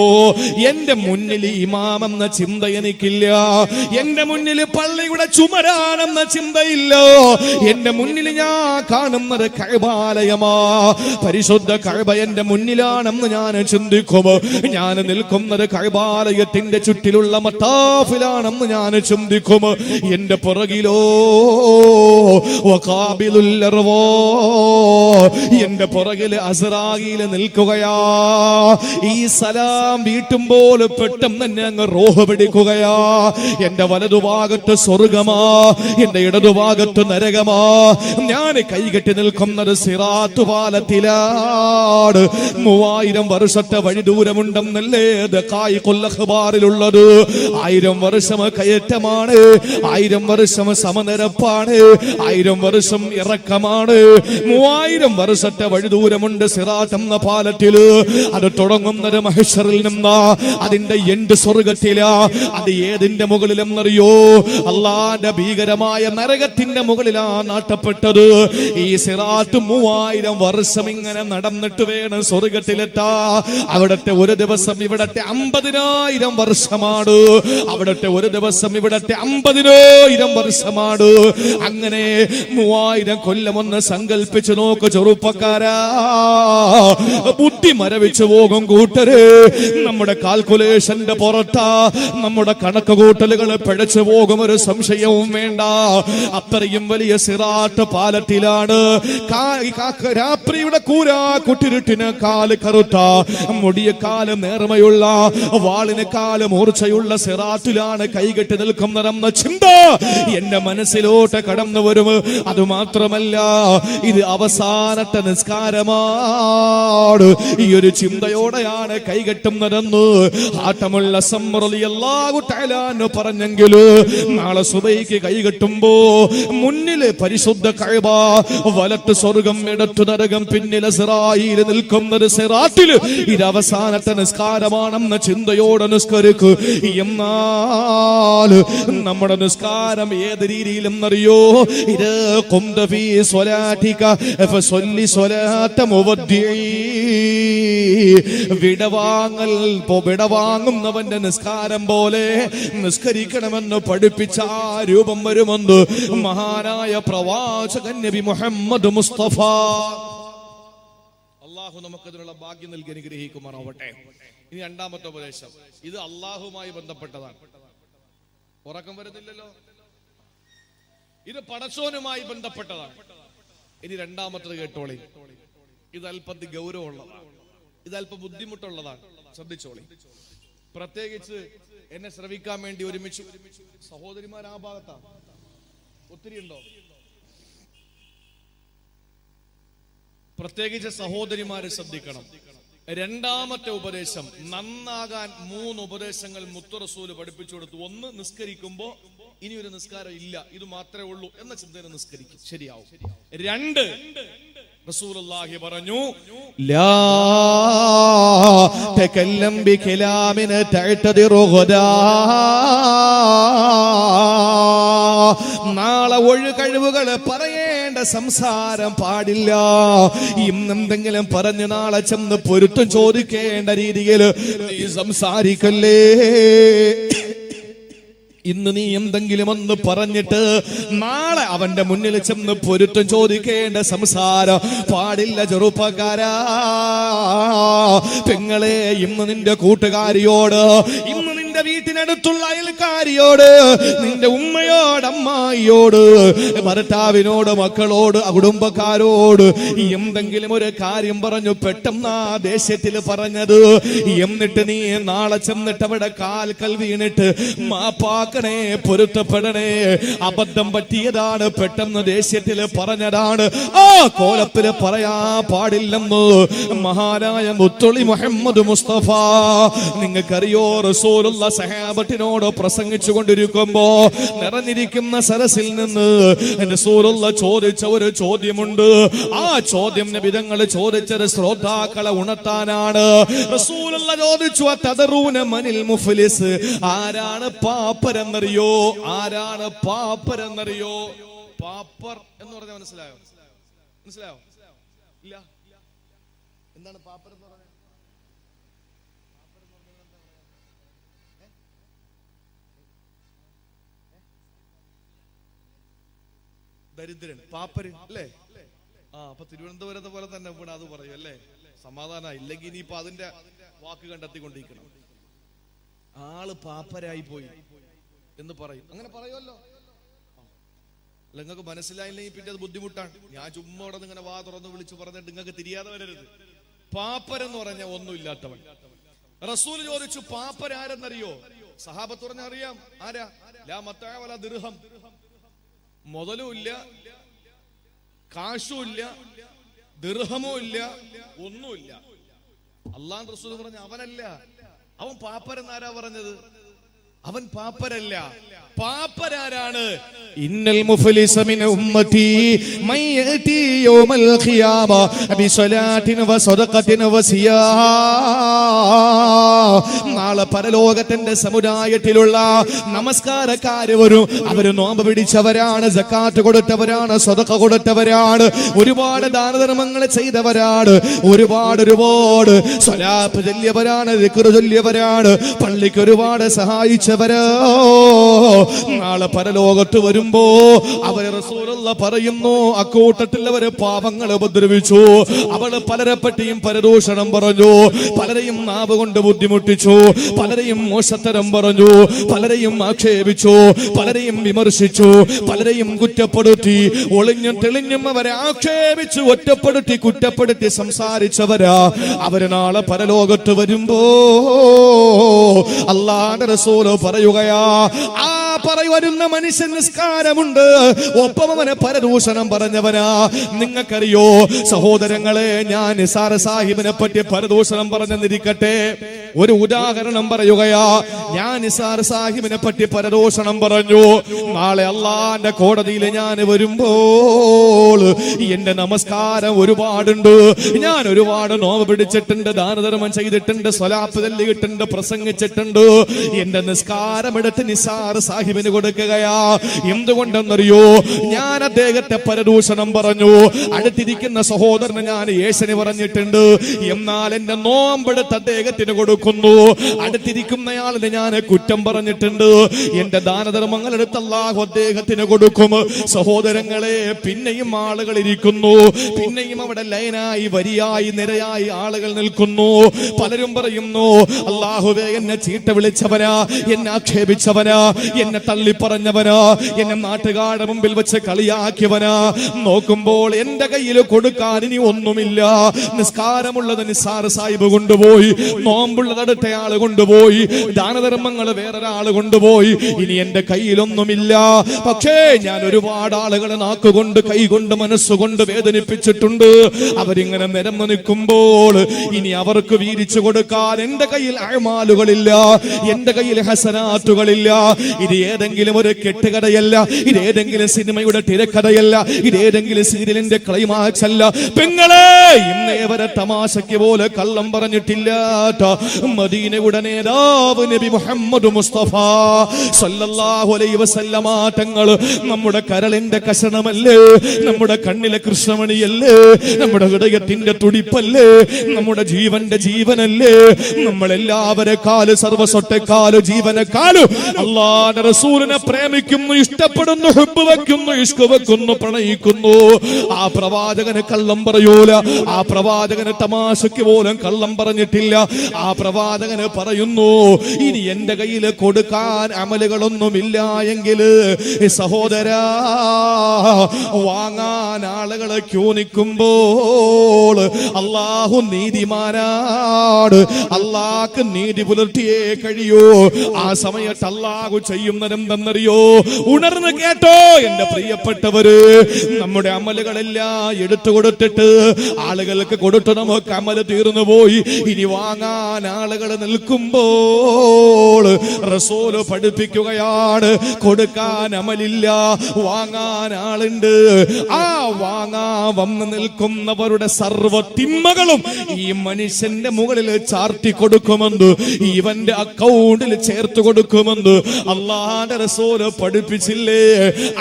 എന്റെ മുന്നിൽ ഇമാം എന്ന ചിന്ത എനിക്കില്ല, എന്റെ മുന്നിൽ പള്ളിയുടെ ചുമരാണെന്ന ചിന്തയില്ല. എന്റെ മുന്നിൽ ഞാൻ കാണുന്നത് കഅബാലയമാ, പരിശുദ്ധ കഅബ എന്റെ മുന്നിലാണെന്ന് ഞാൻ ചിന്തിക്കും. ഞാൻ നിൽക്കുന്നത് കഅബാലയത്തിന്റെ ചുറ്റിലുള്ള മത്താഫിലാണെന്ന് ഞാൻ ചിന്തിക്കും. എന്റെ പുറകിലോ വഖാബിലുൽ അർവാ, എന്റെ പുറകിൽ അസ്റായീൽ നിൽക്കുകയാ. ഈ സലാം വീട്ടുമ്പോൾ പെട്ടെന്ന് തന്നെ അങ്ങ് റൂഹ് പിടിക്കുകയാ. എന്റെ വലതുഭാഗത്ത് സ്വർഗമാ, എന്റെ ഇടതുഭാഗത്ത് നരകമാ. ഞാൻ കൈകെട്ടി നിൽക്കുന്നത് സിറാത്ത് പാലത്തിലാണ്. 3000 വർഷത്തെ വഴി ദൂരമുണ്ടെന്നല്ലേ ദഖായിഖുൽ അഖ്ബാറിലുള്ളത്. 1000 വർഷം കയറ്റമാണ്, 1000 വർഷം സമനിരപ്പാണ്, 1000 വർഷം ഇറക്കമാണ്. 3000 വർഷത്തെ വഴി ദൂരമുണ്ട് സിറാത്ത് എന്ന പാലത്തില്. അത് തുടങ്ങുന്നത് മഹ്ശറിൽ നിന്നാ, അതിന്റെ എൻഡ് സ്വർഗത്തിലാ. അത് ഏതിന്റെ മുകളിലെന്നറിയോ? അല്ലാഹുവിന്റെ ഭീകരമായ നരകത്തിന്റെ മുകളിലാ നാട്ടപ്പെട്ടത്. ഈ സിറാത്ത് 3000 വർഷം ഇങ്ങനെ നടന്നിട്ട് വേണം സ്വർഗത്തിലെത്താ. അവിടത്തെ ഒരു ദിവസം ഇവിടത്തെ 50,000 വർഷമാണ്. അവിടത്തെ ഒരു ദിവസം ഇവിടത്തെ 50,000 വർഷമാണ്. അങ്ങനെ 3000 കൊല്ലം ഒന്ന് സങ്കല്പിച്ചു നോക്ക് ചെറുപ്പക്കാരാ. ബുദ്ധി മരവിച്ചു പോകും കൂട്ടര്. നമ്മുടെ കാൽക്കുലേഷന്റെ പുറത്താ, നമ്മുടെ കണക്ക് കൂട്ടലുകൾ പിഴച്ചു പോകും, ഒരു സംശയവും വേണ്ട. അത്രയും വലിയ സിറാത്ത് പാലത്തിലാണ്. രാത്രിയുടെ കൂരാ കുട്ടിരുട്ടിന് കാല് കറുത്ത, മുടിയ കാല് നേർമയുള്ള വാളിനെക്കാൾ മൂർച്ചയുള്ള സിറാത്തിലാണ് കൈകെട്ടി നിൽക്കുന്നതെന്ന ചിന്ത എന്റെ മനസ്സിലോട്ട് കടന്നു വരും. അതുമാത്രമല്ല, ഇത് അവസാനത്തെ നിസ്കാരമാണ്. ഈ ഒരു ചിന്തയോടെയാണ് കൈകെട്ടുന്നതെന്ന് ആട്ടമുള്ള റളിയല്ലാഹു തആല പറഞ്ഞെങ്കിൽ നാളെ സുബഹിക്ക് കൈകെട്ടുമ്പോ മുന്നില് പരിശുദ്ധ കഅബ, വലത്ത് സ്വർഗം, ഇടത്തു നരകം, പിന്നിൽ ഇസ്രായീൽ നിൽക്കുന്നത് സിറാത്തിൽ. ഇത് അവസാനത്തെ നിസ്കാരമാണെന്ന ചിന്തയോടെ നിസ്കരിക്കൂ. എന്നാൽ നമ്മുടെ നിസ്കാരം ഏത് രീതിയിലെന്നറിയോ? ഇത് ഖുംത ഫീ സ്വലാതിക ഫസല്ലി സ്വലാത മുവദ്ദിഇ. വിടവാങ്ങുന്നവന്റെ നിസ്കാരം പോലെ നിസ്കരിക്കണമെന്ന് പഠിപ്പിച്ച ആ രൂപം വരുമെന്ന് മഹാനായ പ്രവാചകൻ നബി മുഹമ്മദ് മുസ്തഫ. അള്ളാഹു നമുക്കതിനുള്ള ഭാഗ്യം നൽകി അനുഗ്രഹിക്കുമാറാവട്ടെ. ഇനി രണ്ടാമത്തെ ഉപദേശം, ഇത് അള്ളാഹുമായി ബന്ധപ്പെട്ടതാണ്. ഉറക്കം വരുന്നില്ലല്ലോ? ഇത് പടച്ചോനുമായി ബന്ധപ്പെട്ടതാണ്. ഇനി രണ്ടാമത്തത് കേട്ടോളി. ഇത് അല്പത്തി ഗൗരവമുള്ളതാണ്, ഇത് അല്പം ബുദ്ധിമുട്ടുള്ളതാണ്. ശ്രദ്ധിച്ചോളി. പ്രത്യേകിച്ച് എന്നെ ശ്രവിക്കാൻ വേണ്ടി ഒരുമിച്ച് സഹോദരിമാർ ആ ഭാഗത്താണ്, ഒത്തിരി ഉണ്ടോ? പ്രത്യേകിച്ച് സഹോദരിമാരെ ശ്രദ്ധിക്കണം. രണ്ടാമത്തെ ഉപദേശം, നന്നാകാൻ 3 ഉപദേശങ്ങൾ മുത്ത് റസൂൽ പഠിപ്പിച്ചു കൊടുത്തു. 1, നിസ്കരിക്കുമ്പോ ഇനി ഒരു നിസ്കാരം ഇല്ല, ഇത് മാത്രമേ ഉള്ളൂ എന്ന ചിന്തയിൽ നിസ്കരിക്കും, ശരിയാവും. 2, റസൂലുള്ളാഹി പറഞ്ഞു, ലാ തകല്ലം ബികലാമിൻ തഅതദിറു ഗദാ. നാളെ ഒഴികഴിവുകൾ പറയേണ്ട സംസാരം പാടില്ല. ഇന്നെന്തെങ്കിലും പറഞ്ഞ് നാളെ ചെന്ന് പൊരുത്തം ചോദിക്കേണ്ട രീതിയിൽ നീ സംസാരിക്കല്ലേ. ഇന്ന് നീ എന്തെങ്കിലും ഒന്ന് പറഞ്ഞിട്ട് നാളെ അവന്റെ മുന്നിൽ ചെന്ന് പൊരുത്തം ചോദിക്കേണ്ട സംസാരം പാടില്ല. ചെറുപ്പക്കാരാ, പെങ്ങളെ, ഇന്ന് നിന്റെ കൂട്ടുകാരിയോട്, ഇന്ന് നിന്റെ വീട്ടിനടുത്തുള്ള അയൽക്കാരിയോട്, നിന്റെ ഉമ്മയോട്, അമ്മായിയോട്, ഭർത്താവിനോട്, മക്കളോട്, കുടുംബക്കാരോട് എന്തെങ്കിലും ഒരു കാര്യം പറഞ്ഞു പെട്ടെന്ന് ആ ദേഷ്യത്തിൽ പറഞ്ഞത്, എന്നിട്ട് നീ നാളെ ചെന്നിട്ട് അവിടെ കാൽക്കൽ വീണിട്ട് മാപ്പാക്കണേ, പൊരുത്തപ്പെടണേ, അബദ്ധം പറ്റിയതാണ്, പെട്ടെന്ന് ദേഷ്യത്തിൽ പറഞ്ഞതാണ്, ആ കോലത്തില് പറയാ പാടില്ലെന്ന് മഹാനായ മുത്തുളി മുഹമ്മദ് മുസ്തഫ. നിങ്ങൾക്കറിയോ, റസൂലുള്ള സഹാബത്തിനോട് പ്രസംഗിച്ചു കൊണ്ടിരിക്കുമ്പോ നിറഞ്ഞിരിക്കുന്ന സരസിൽ നിന്ന് റസൂലുള്ള ചോദിച്ച ഒരു ചോദ്യമുണ്ട്. ആ ചോദ്യം നബി തങ്ങൾ ചോദിച്ചത് ശ്രോതാക്കളെ ഉണർത്താനാണ്. റസൂലുള്ള ചോദിച്ചു, തദറൂന മനിൽ മുഫ്ലിസ്, ആരാണ് പാപ്പരെന്നറിയോ? ആരാണ് പാപ്പരെന്നറിയോ? പാപ്പർ എന്ന് പറഞ്ഞാൽ മനസ്സിലായോ? മനസ്സിലായോ? ഇല്ല. എന്താണ് പാപ്പർ എന്ന് പറഞ്ഞാൽ? ദരിദ്രൻ, പാപ്പര് അല്ലേ? അപ്പൊ തിരുവനന്തപുരത്തെ പോലെ തന്നെ ഇവിടെ അത് പറയും അല്ലേ? സമാധാനം. ഇല്ലെങ്കിൽ ഇനിയിപ്പോ അതിന്റെ വാക്ക് കണ്ടെത്തിക്കൊണ്ടിരിക്കണം. ആള് പാപ്പരായി പോയി എന്ന് പറയും. അങ്ങനെ പറയുമല്ലോ. അല്ല, നിങ്ങൾക്ക് മനസ്സിലായില്ലെങ്കിൽ പിന്നെ അത് ബുദ്ധിമുട്ടാണ്. ഞാൻ ചുമ്മാ അവിടെ ഇങ്ങനെ വാ തുറന്ന് വിളിച്ചു പറഞ്ഞിട്ട് നിങ്ങൾക്ക് തിരിയാതെ വരരുത്. പാപ്പരെന്ന് പറഞ്ഞ ഒന്നുമില്ലാത്തവൻ. റസൂൽ ചോദിച്ചു, പാപ്പരാരെന്നറിയോ? സഹാബത്ത് പറഞ്ഞ അറിയാം. ആരാ? ലാ മത്താഅ വലാ ദിർഹം. മുതലും ഇല്ല, കാശും ഇല്ല, ദിർഹമോ ഇല്ല, ഒന്നുമില്ല. അല്ലാഹു റസൂൽ പറഞ്ഞ അവനല്ല. അവൻ പാപ്പരെന്നാരാ പറഞ്ഞത്? അവൻ പാപ്പരല്ല. പാപ്പരാരാണ്? ഇന്നൽ മുഫ്ലിസ മിൻ ഉമ്മത്തി മൻ യഅതി യൗമൽ ഖിയാമ ബിസലാത്തിൻ വസദഖത്തിൻ വസിയാം. നാളെ പരലോകത്തിന്റെ സമുദായത്തിലുള്ള നമസ്കാരക്കാര് വരും. അവര് നോമ്പ് പിടിച്ചവരാണ്, സക്കാത്ത് കൊടുത്തവരാണ്, സദഖ കൊടുത്തവരാണ്, ഒരുപാട് ദാനധർമ്മങ്ങൾ ചെയ്തവരാണ്, ഒരുപാട് സ്വലാത്ത് ചൊല്ലിയവരാണ്, ദിക്ർ ചൊല്ലിയവരാണ്, പള്ളിക്ക് ഒരുപാട് സഹായിച്ചവരാണ്. നാളെ പരലോകത്ത് വരുമ്പോ അവര് റസൂലുള്ള പറയുന്നു, അക്കൂട്ടത്തിൽ അവര് പാപങ്ങൾ ഉപദ്രവിച്ചു, അവള് പലരെ പറ്റിയും പരദൂഷണം പറഞ്ഞു, പലരെയും നാവ് കൊണ്ട് ബുദ്ധിമുട്ടിച്ചു, പലരെയും മോശത്തരം പറഞ്ഞു, പലരെയും ആക്ഷേപിച്ചു, പലരെയും വിമർശിച്ചു, പലരെയും കുറ്റപ്പെടുത്തി, ഒളിഞ്ഞും തെളിഞ്ഞും അവരെ ആക്ഷേപിച്ചു, ഒറ്റപ്പെടുത്തി, കുറ്റപ്പെടുത്തി സംസാരിച്ചവരാ. അവര് നാളെ പരലോകത്ത് വരുമ്പോ അല്ലാഹുവിന്റെ റസൂല് പറയുകയാ, ആ വരുന്ന മനുഷ്യൻ നിസ്കാരമുണ്ട്, ഒപ്പം അവനെ പരദൂഷണം പറഞ്ഞവനാ. നിങ്ങൾക്കറിയോ സഹോദരങ്ങളെ, ഞാൻ നിസാർ സാഹിബിനെ പറ്റി പരദൂഷണം പറഞ്ഞെന്നിരിക്കട്ടെ, ഒരു ഉദാഹരണം പറയുകയാ. ഞാൻ നിസാർ സാഹിബിനെ പറ്റി പരദൂഷണം പറഞ്ഞു. നാളെ അള്ളാന്റെ കോടതിയിൽ ഞാൻ വരുമ്പോൾ എന്റെ നമസ്കാരം ഒരുപാടുണ്ട്, ഞാൻ ഒരുപാട് നോമ്പ് പിടിച്ചിട്ടുണ്ട്, ദാനധർമ്മം ചെയ്തിട്ടുണ്ട്, സ്വലാത്ത് ചൊല്ലിയിട്ടുണ്ട്, പ്രസംഗിച്ചിട്ടുണ്ട്. എന്റെ നിസ്കാരം എടുത്ത് നിസാർ സാഹിബിന് കൊടുക്കുകയാ. എന്തുകൊണ്ടെന്നറിയോ? ഞാൻ അദ്ദേഹത്തെ പരദൂഷണം പറഞ്ഞു. അടുത്തിരിക്കുന്ന സഹോദരന് ഞാൻ യേശുവിനെ പറഞ്ഞിട്ടുണ്ട്, എന്നാൽ എന്റെ നോമ്പെടുത്ത് അദ്ദേഹത്തിന് കൊടുക്കുന്നു. അടുത്തിരിക്കുന്നയാളിന് ഞാൻ കുറ്റം പറഞ്ഞിട്ടുണ്ട്, എന്റെ ദാനധർമ്മങ്ങൾ എടുത്ത് അല്ലാഹു അദ്ദേഹത്തിന് കൊടുക്കും. സഹോദരങ്ങളെ, പിന്നെയും ആളുകൾ ഇരിക്കുന്നു, പിന്നെയും അവിടെ ലൈനായി വരിയായി നിരയായി ആളുകൾ നിൽക്കുന്നു. പലരും പറയുന്നു, അല്ലാഹുവേ എന്നെ ചീത്ത വിളിച്ചവനാ, എന്നെ ആക്ഷേപിച്ചവനാ, എന്നെ തള്ളി പറഞ്ഞവനാ, എന്നെ നാട്ടുകാരുടെ മുമ്പിൽ വെച്ച് കളിയാക്കിയവനാ. നോക്കുമ്പോൾ എന്റെ കയ്യിൽ കൊടുക്കാൻ ഇനി ഒന്നുമില്ല. നിസ്കാരമുള്ളത് നിസാർ സാഹിബ് കൊണ്ടുപോയി, നോമ്പുള്ളത് അടുത്ത ആള് കൊണ്ടുപോയി, ദാനധർമ്മങ്ങൾ വേറൊരാള് കൊണ്ടുപോയി. ഇനി എന്റെ കയ്യിലൊന്നുമില്ല. പക്ഷേ ഞാൻ ഒരുപാട് ആളുകളെ നാക്കുകൊണ്ട്, കൈകൊണ്ട്, മനസ്സുകൊണ്ട് വേദനിപ്പിച്ചിട്ടുണ്ട്. അവരിങ്ങനെ നിരന്നു നിൽക്കുമ്പോൾ ഇനി അവർക്ക് വീതിച്ചു കൊടുക്കാൻ എന്റെ കയ്യിൽ അഅ്മാലുകളില്ല, എന്റെ കയ്യിൽ ഹസനാത്തുകളില്ല. ഇത് ഏതെങ്കിലും ഒരു കെട്ടുകഥയല്ല, ഇത് ഏതെങ്കിലും സിനിമയുടെ തിരക്കഥയല്ല, ഇത് ഏതെങ്കിലും സീരിയലിന്റെ ക്ലൈമാക്സ് അല്ല. പെങ്ങളെ, ഇന്നേ വരെ തമാശയ്ക്ക് പോലെ കള്ളം പറഞ്ഞിട്ടില്ല. മദീനയുടെ നേതാവ് നബി മുഹമ്മദ് മുസ്തഫ സല്ലല്ലാഹു അലൈഹി വസല്ലമ തങ്ങൾ നമ്മുടെ കരളിന്റെ കഷണമല്ലേ, നമ്മുടെ കണ്ണിലെ കൃഷ്ണമണിയല്ലേ, നമ്മുടെ ഹൃദയത്തിന്റെ തുടിപ്പല്ലേ, നമ്മുടെ ജീവന്റെ ജീവനല്ലേ. നമ്മളെല്ലാവരെക്കാളും സർവസ്വത്തെക്കാളും ജീവനെക്കാളും അല്ലാഹുവിന്റെ റസൂലിനെ പ്രേമിക്കുന്നു, ഇഷ്ടപ്പെടുന്നു, ഹുബ്ബ് വെക്കുന്നു, ഇഷ്ക് വെക്കുന്നു, പ്രണയിക്കുന്നു. ആ പ്രവാചകന് കള്ളം പറയൂല, ആ പ്രവാചകന് തമാശയ്ക്ക് പോലും കള്ളം പറഞ്ഞിട്ടില്ല. ആ പ്രവാചകന് പറയുന്നു, ഇനി എന്റെ കയ്യിൽ കൊടുക്കാൻ അമലുകളൊന്നുമില്ല എങ്കിൽ സഹോദരാ, വാങ്ങാൻ ആളുകളെ ക്യൂ നിൽക്കുമ്പോൾ അല്ലാഹു നീതിമാനാണ്, അല്ലാഹ്ക്ക് നീതി പുലർത്തിയേ കഴിയൂ. ആ സമയത്ത് അല്ലാഹു ചെയ്യുന്നതെന്തെന്നറിയോ? ഉണർന്ന് കേട്ടോ എന്റെ പ്രിയപ്പെട്ടവര്, നമ്മുടെ അമലുകളെല്ലാം എടുത്തു കൊടുത്തിട്ട് ആളുകൾക്ക് കൊടുത്തു, നമുക്ക് അമല് തീർന്നു പോയി. ഇനി വാങ്ങാൻ ആളുകൾ നിൽക്കുമ്പോൾ റസൂല് പഠിപ്പിക്കുകയാണ്, കൊടുക്കാൻ അമലില്ല, വാങ്ങാൻ ആളുണ്ട്. ആ വാങ്ങാ വന്ന് നിൽക്കുന്നവരുടെ സർവ്വ തിന്മകളും ഈ മനുഷ്യന്റെ മുകളിൽ ചാർത്തി കൊടുക്കുമെന്ന്, ഇവന്റെ അക്കൗണ്ടിൽ ചേർത്ത് കൊടുക്കുമെന്ന് അല്ലാഹുവിന്റെ റസൂല് പഠിപ്പിച്ചില്ലേ?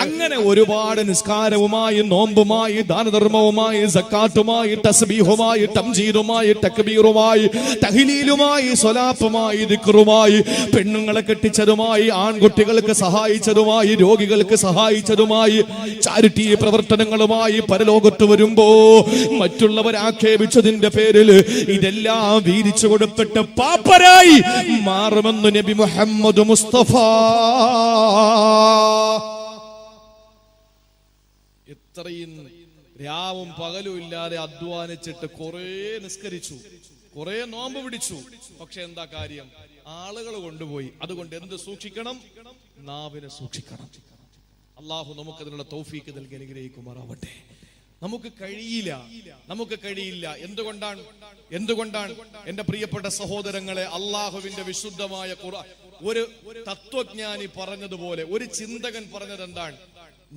അങ്ങനെ ഒരുപാട് നിസ്കാരവുമായി, നോമ്പുമായി, ദാനധർമ്മവുമായി, സക്കാത്തുമായി, തസ്ബീഹുമായി, തംജീദുമായി, തക്ബീറുമായി, തഹ്ലീലുമായി, സ്വലാത്തുമായി, ദിക്റുമായി, പെണ്ണുങ്ങളെ കെട്ടിച്ചതുമായി, ആൺകുട്ടികൾക്ക് സഹായിച്ചതുമായി, രോഗികൾക്ക് സഹായിച്ചതുമായി, ചാരിറ്റി പ്രവർത്തനങ്ങളുമായി പരലോകത്ത് വരുമ്പോ മറ്റുള്ളവരെ ആക്ഷേപിച്ചതിന്റെ പേരിൽ ഇതെല്ലാം വീതിച്ചു കൊടുത്തിട്ട് പാപ്പരായി മാറുമെന്ന് നബി മുഹമ്മദ് മുസ്തഫ. ഇത്രയും രാവും പകലും ഇല്ലാതെ അധ്വാനിച്ചിട്ട് കുറെ നിസ്കരിച്ചു, കുറെ നോമ്പ് പിടിച്ചു. പക്ഷെ എന്താ കാര്യം? ആളുകൾ കൊണ്ടുപോയി. അതുകൊണ്ട് എന്ത് സൂക്ഷിക്കണം? നാവിനെ സൂക്ഷിക്കണം. അള്ളാഹു നമുക്ക് അതിനുള്ള തൗഫീക്ക് നൽകി അനുഗ്രഹിക്കുമാറാവട്ടെ. നമുക്ക് കഴിയില്ല. എന്തുകൊണ്ടാണ് എന്റെ പ്രിയപ്പെട്ട സഹോദരങ്ങളെ, അള്ളാഹുവിന്റെ വിശുദ്ധമായ ഖുർആൻ, ഒരു തത്വജ്ഞാനി പറഞ്ഞതുപോലെ, ഒരു ചിന്തകൻ പറഞ്ഞത് എന്താണ്?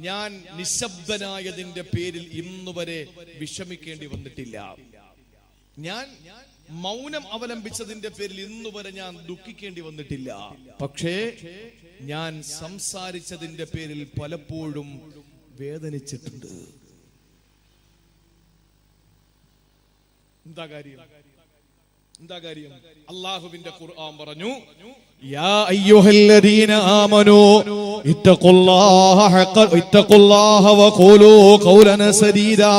ഞാൻ നിശബ്ദനായതിന്റെ പേരിൽ ഇന്നുവരെ വിഷമിക്കേണ്ടി വന്നിട്ടില്ല. ഞാൻ മൗനം അവലംബിച്ചതിന്റെ പേരിൽ ഇന്നുവരെ ഞാൻ ദുഃഖിക്കേണ്ടി വന്നിട്ടില്ല. പക്ഷേ ഞാൻ സംസാരിച്ചതിന്റെ പേരിൽ പലപ്പോഴും വേദനിച്ചിട്ടുണ്ട്. എന്താ കാര്യം? എന്താ കാര്യം? അല്ലാഹുവിന്റെ ഖുർആൻ പറഞ്ഞു, യാ അയ്യുഹല്ലദീന ആമനൂ ഇത്തഖുല്ലാഹ വഖൂലൂ ഖൗലൻ സദീദാ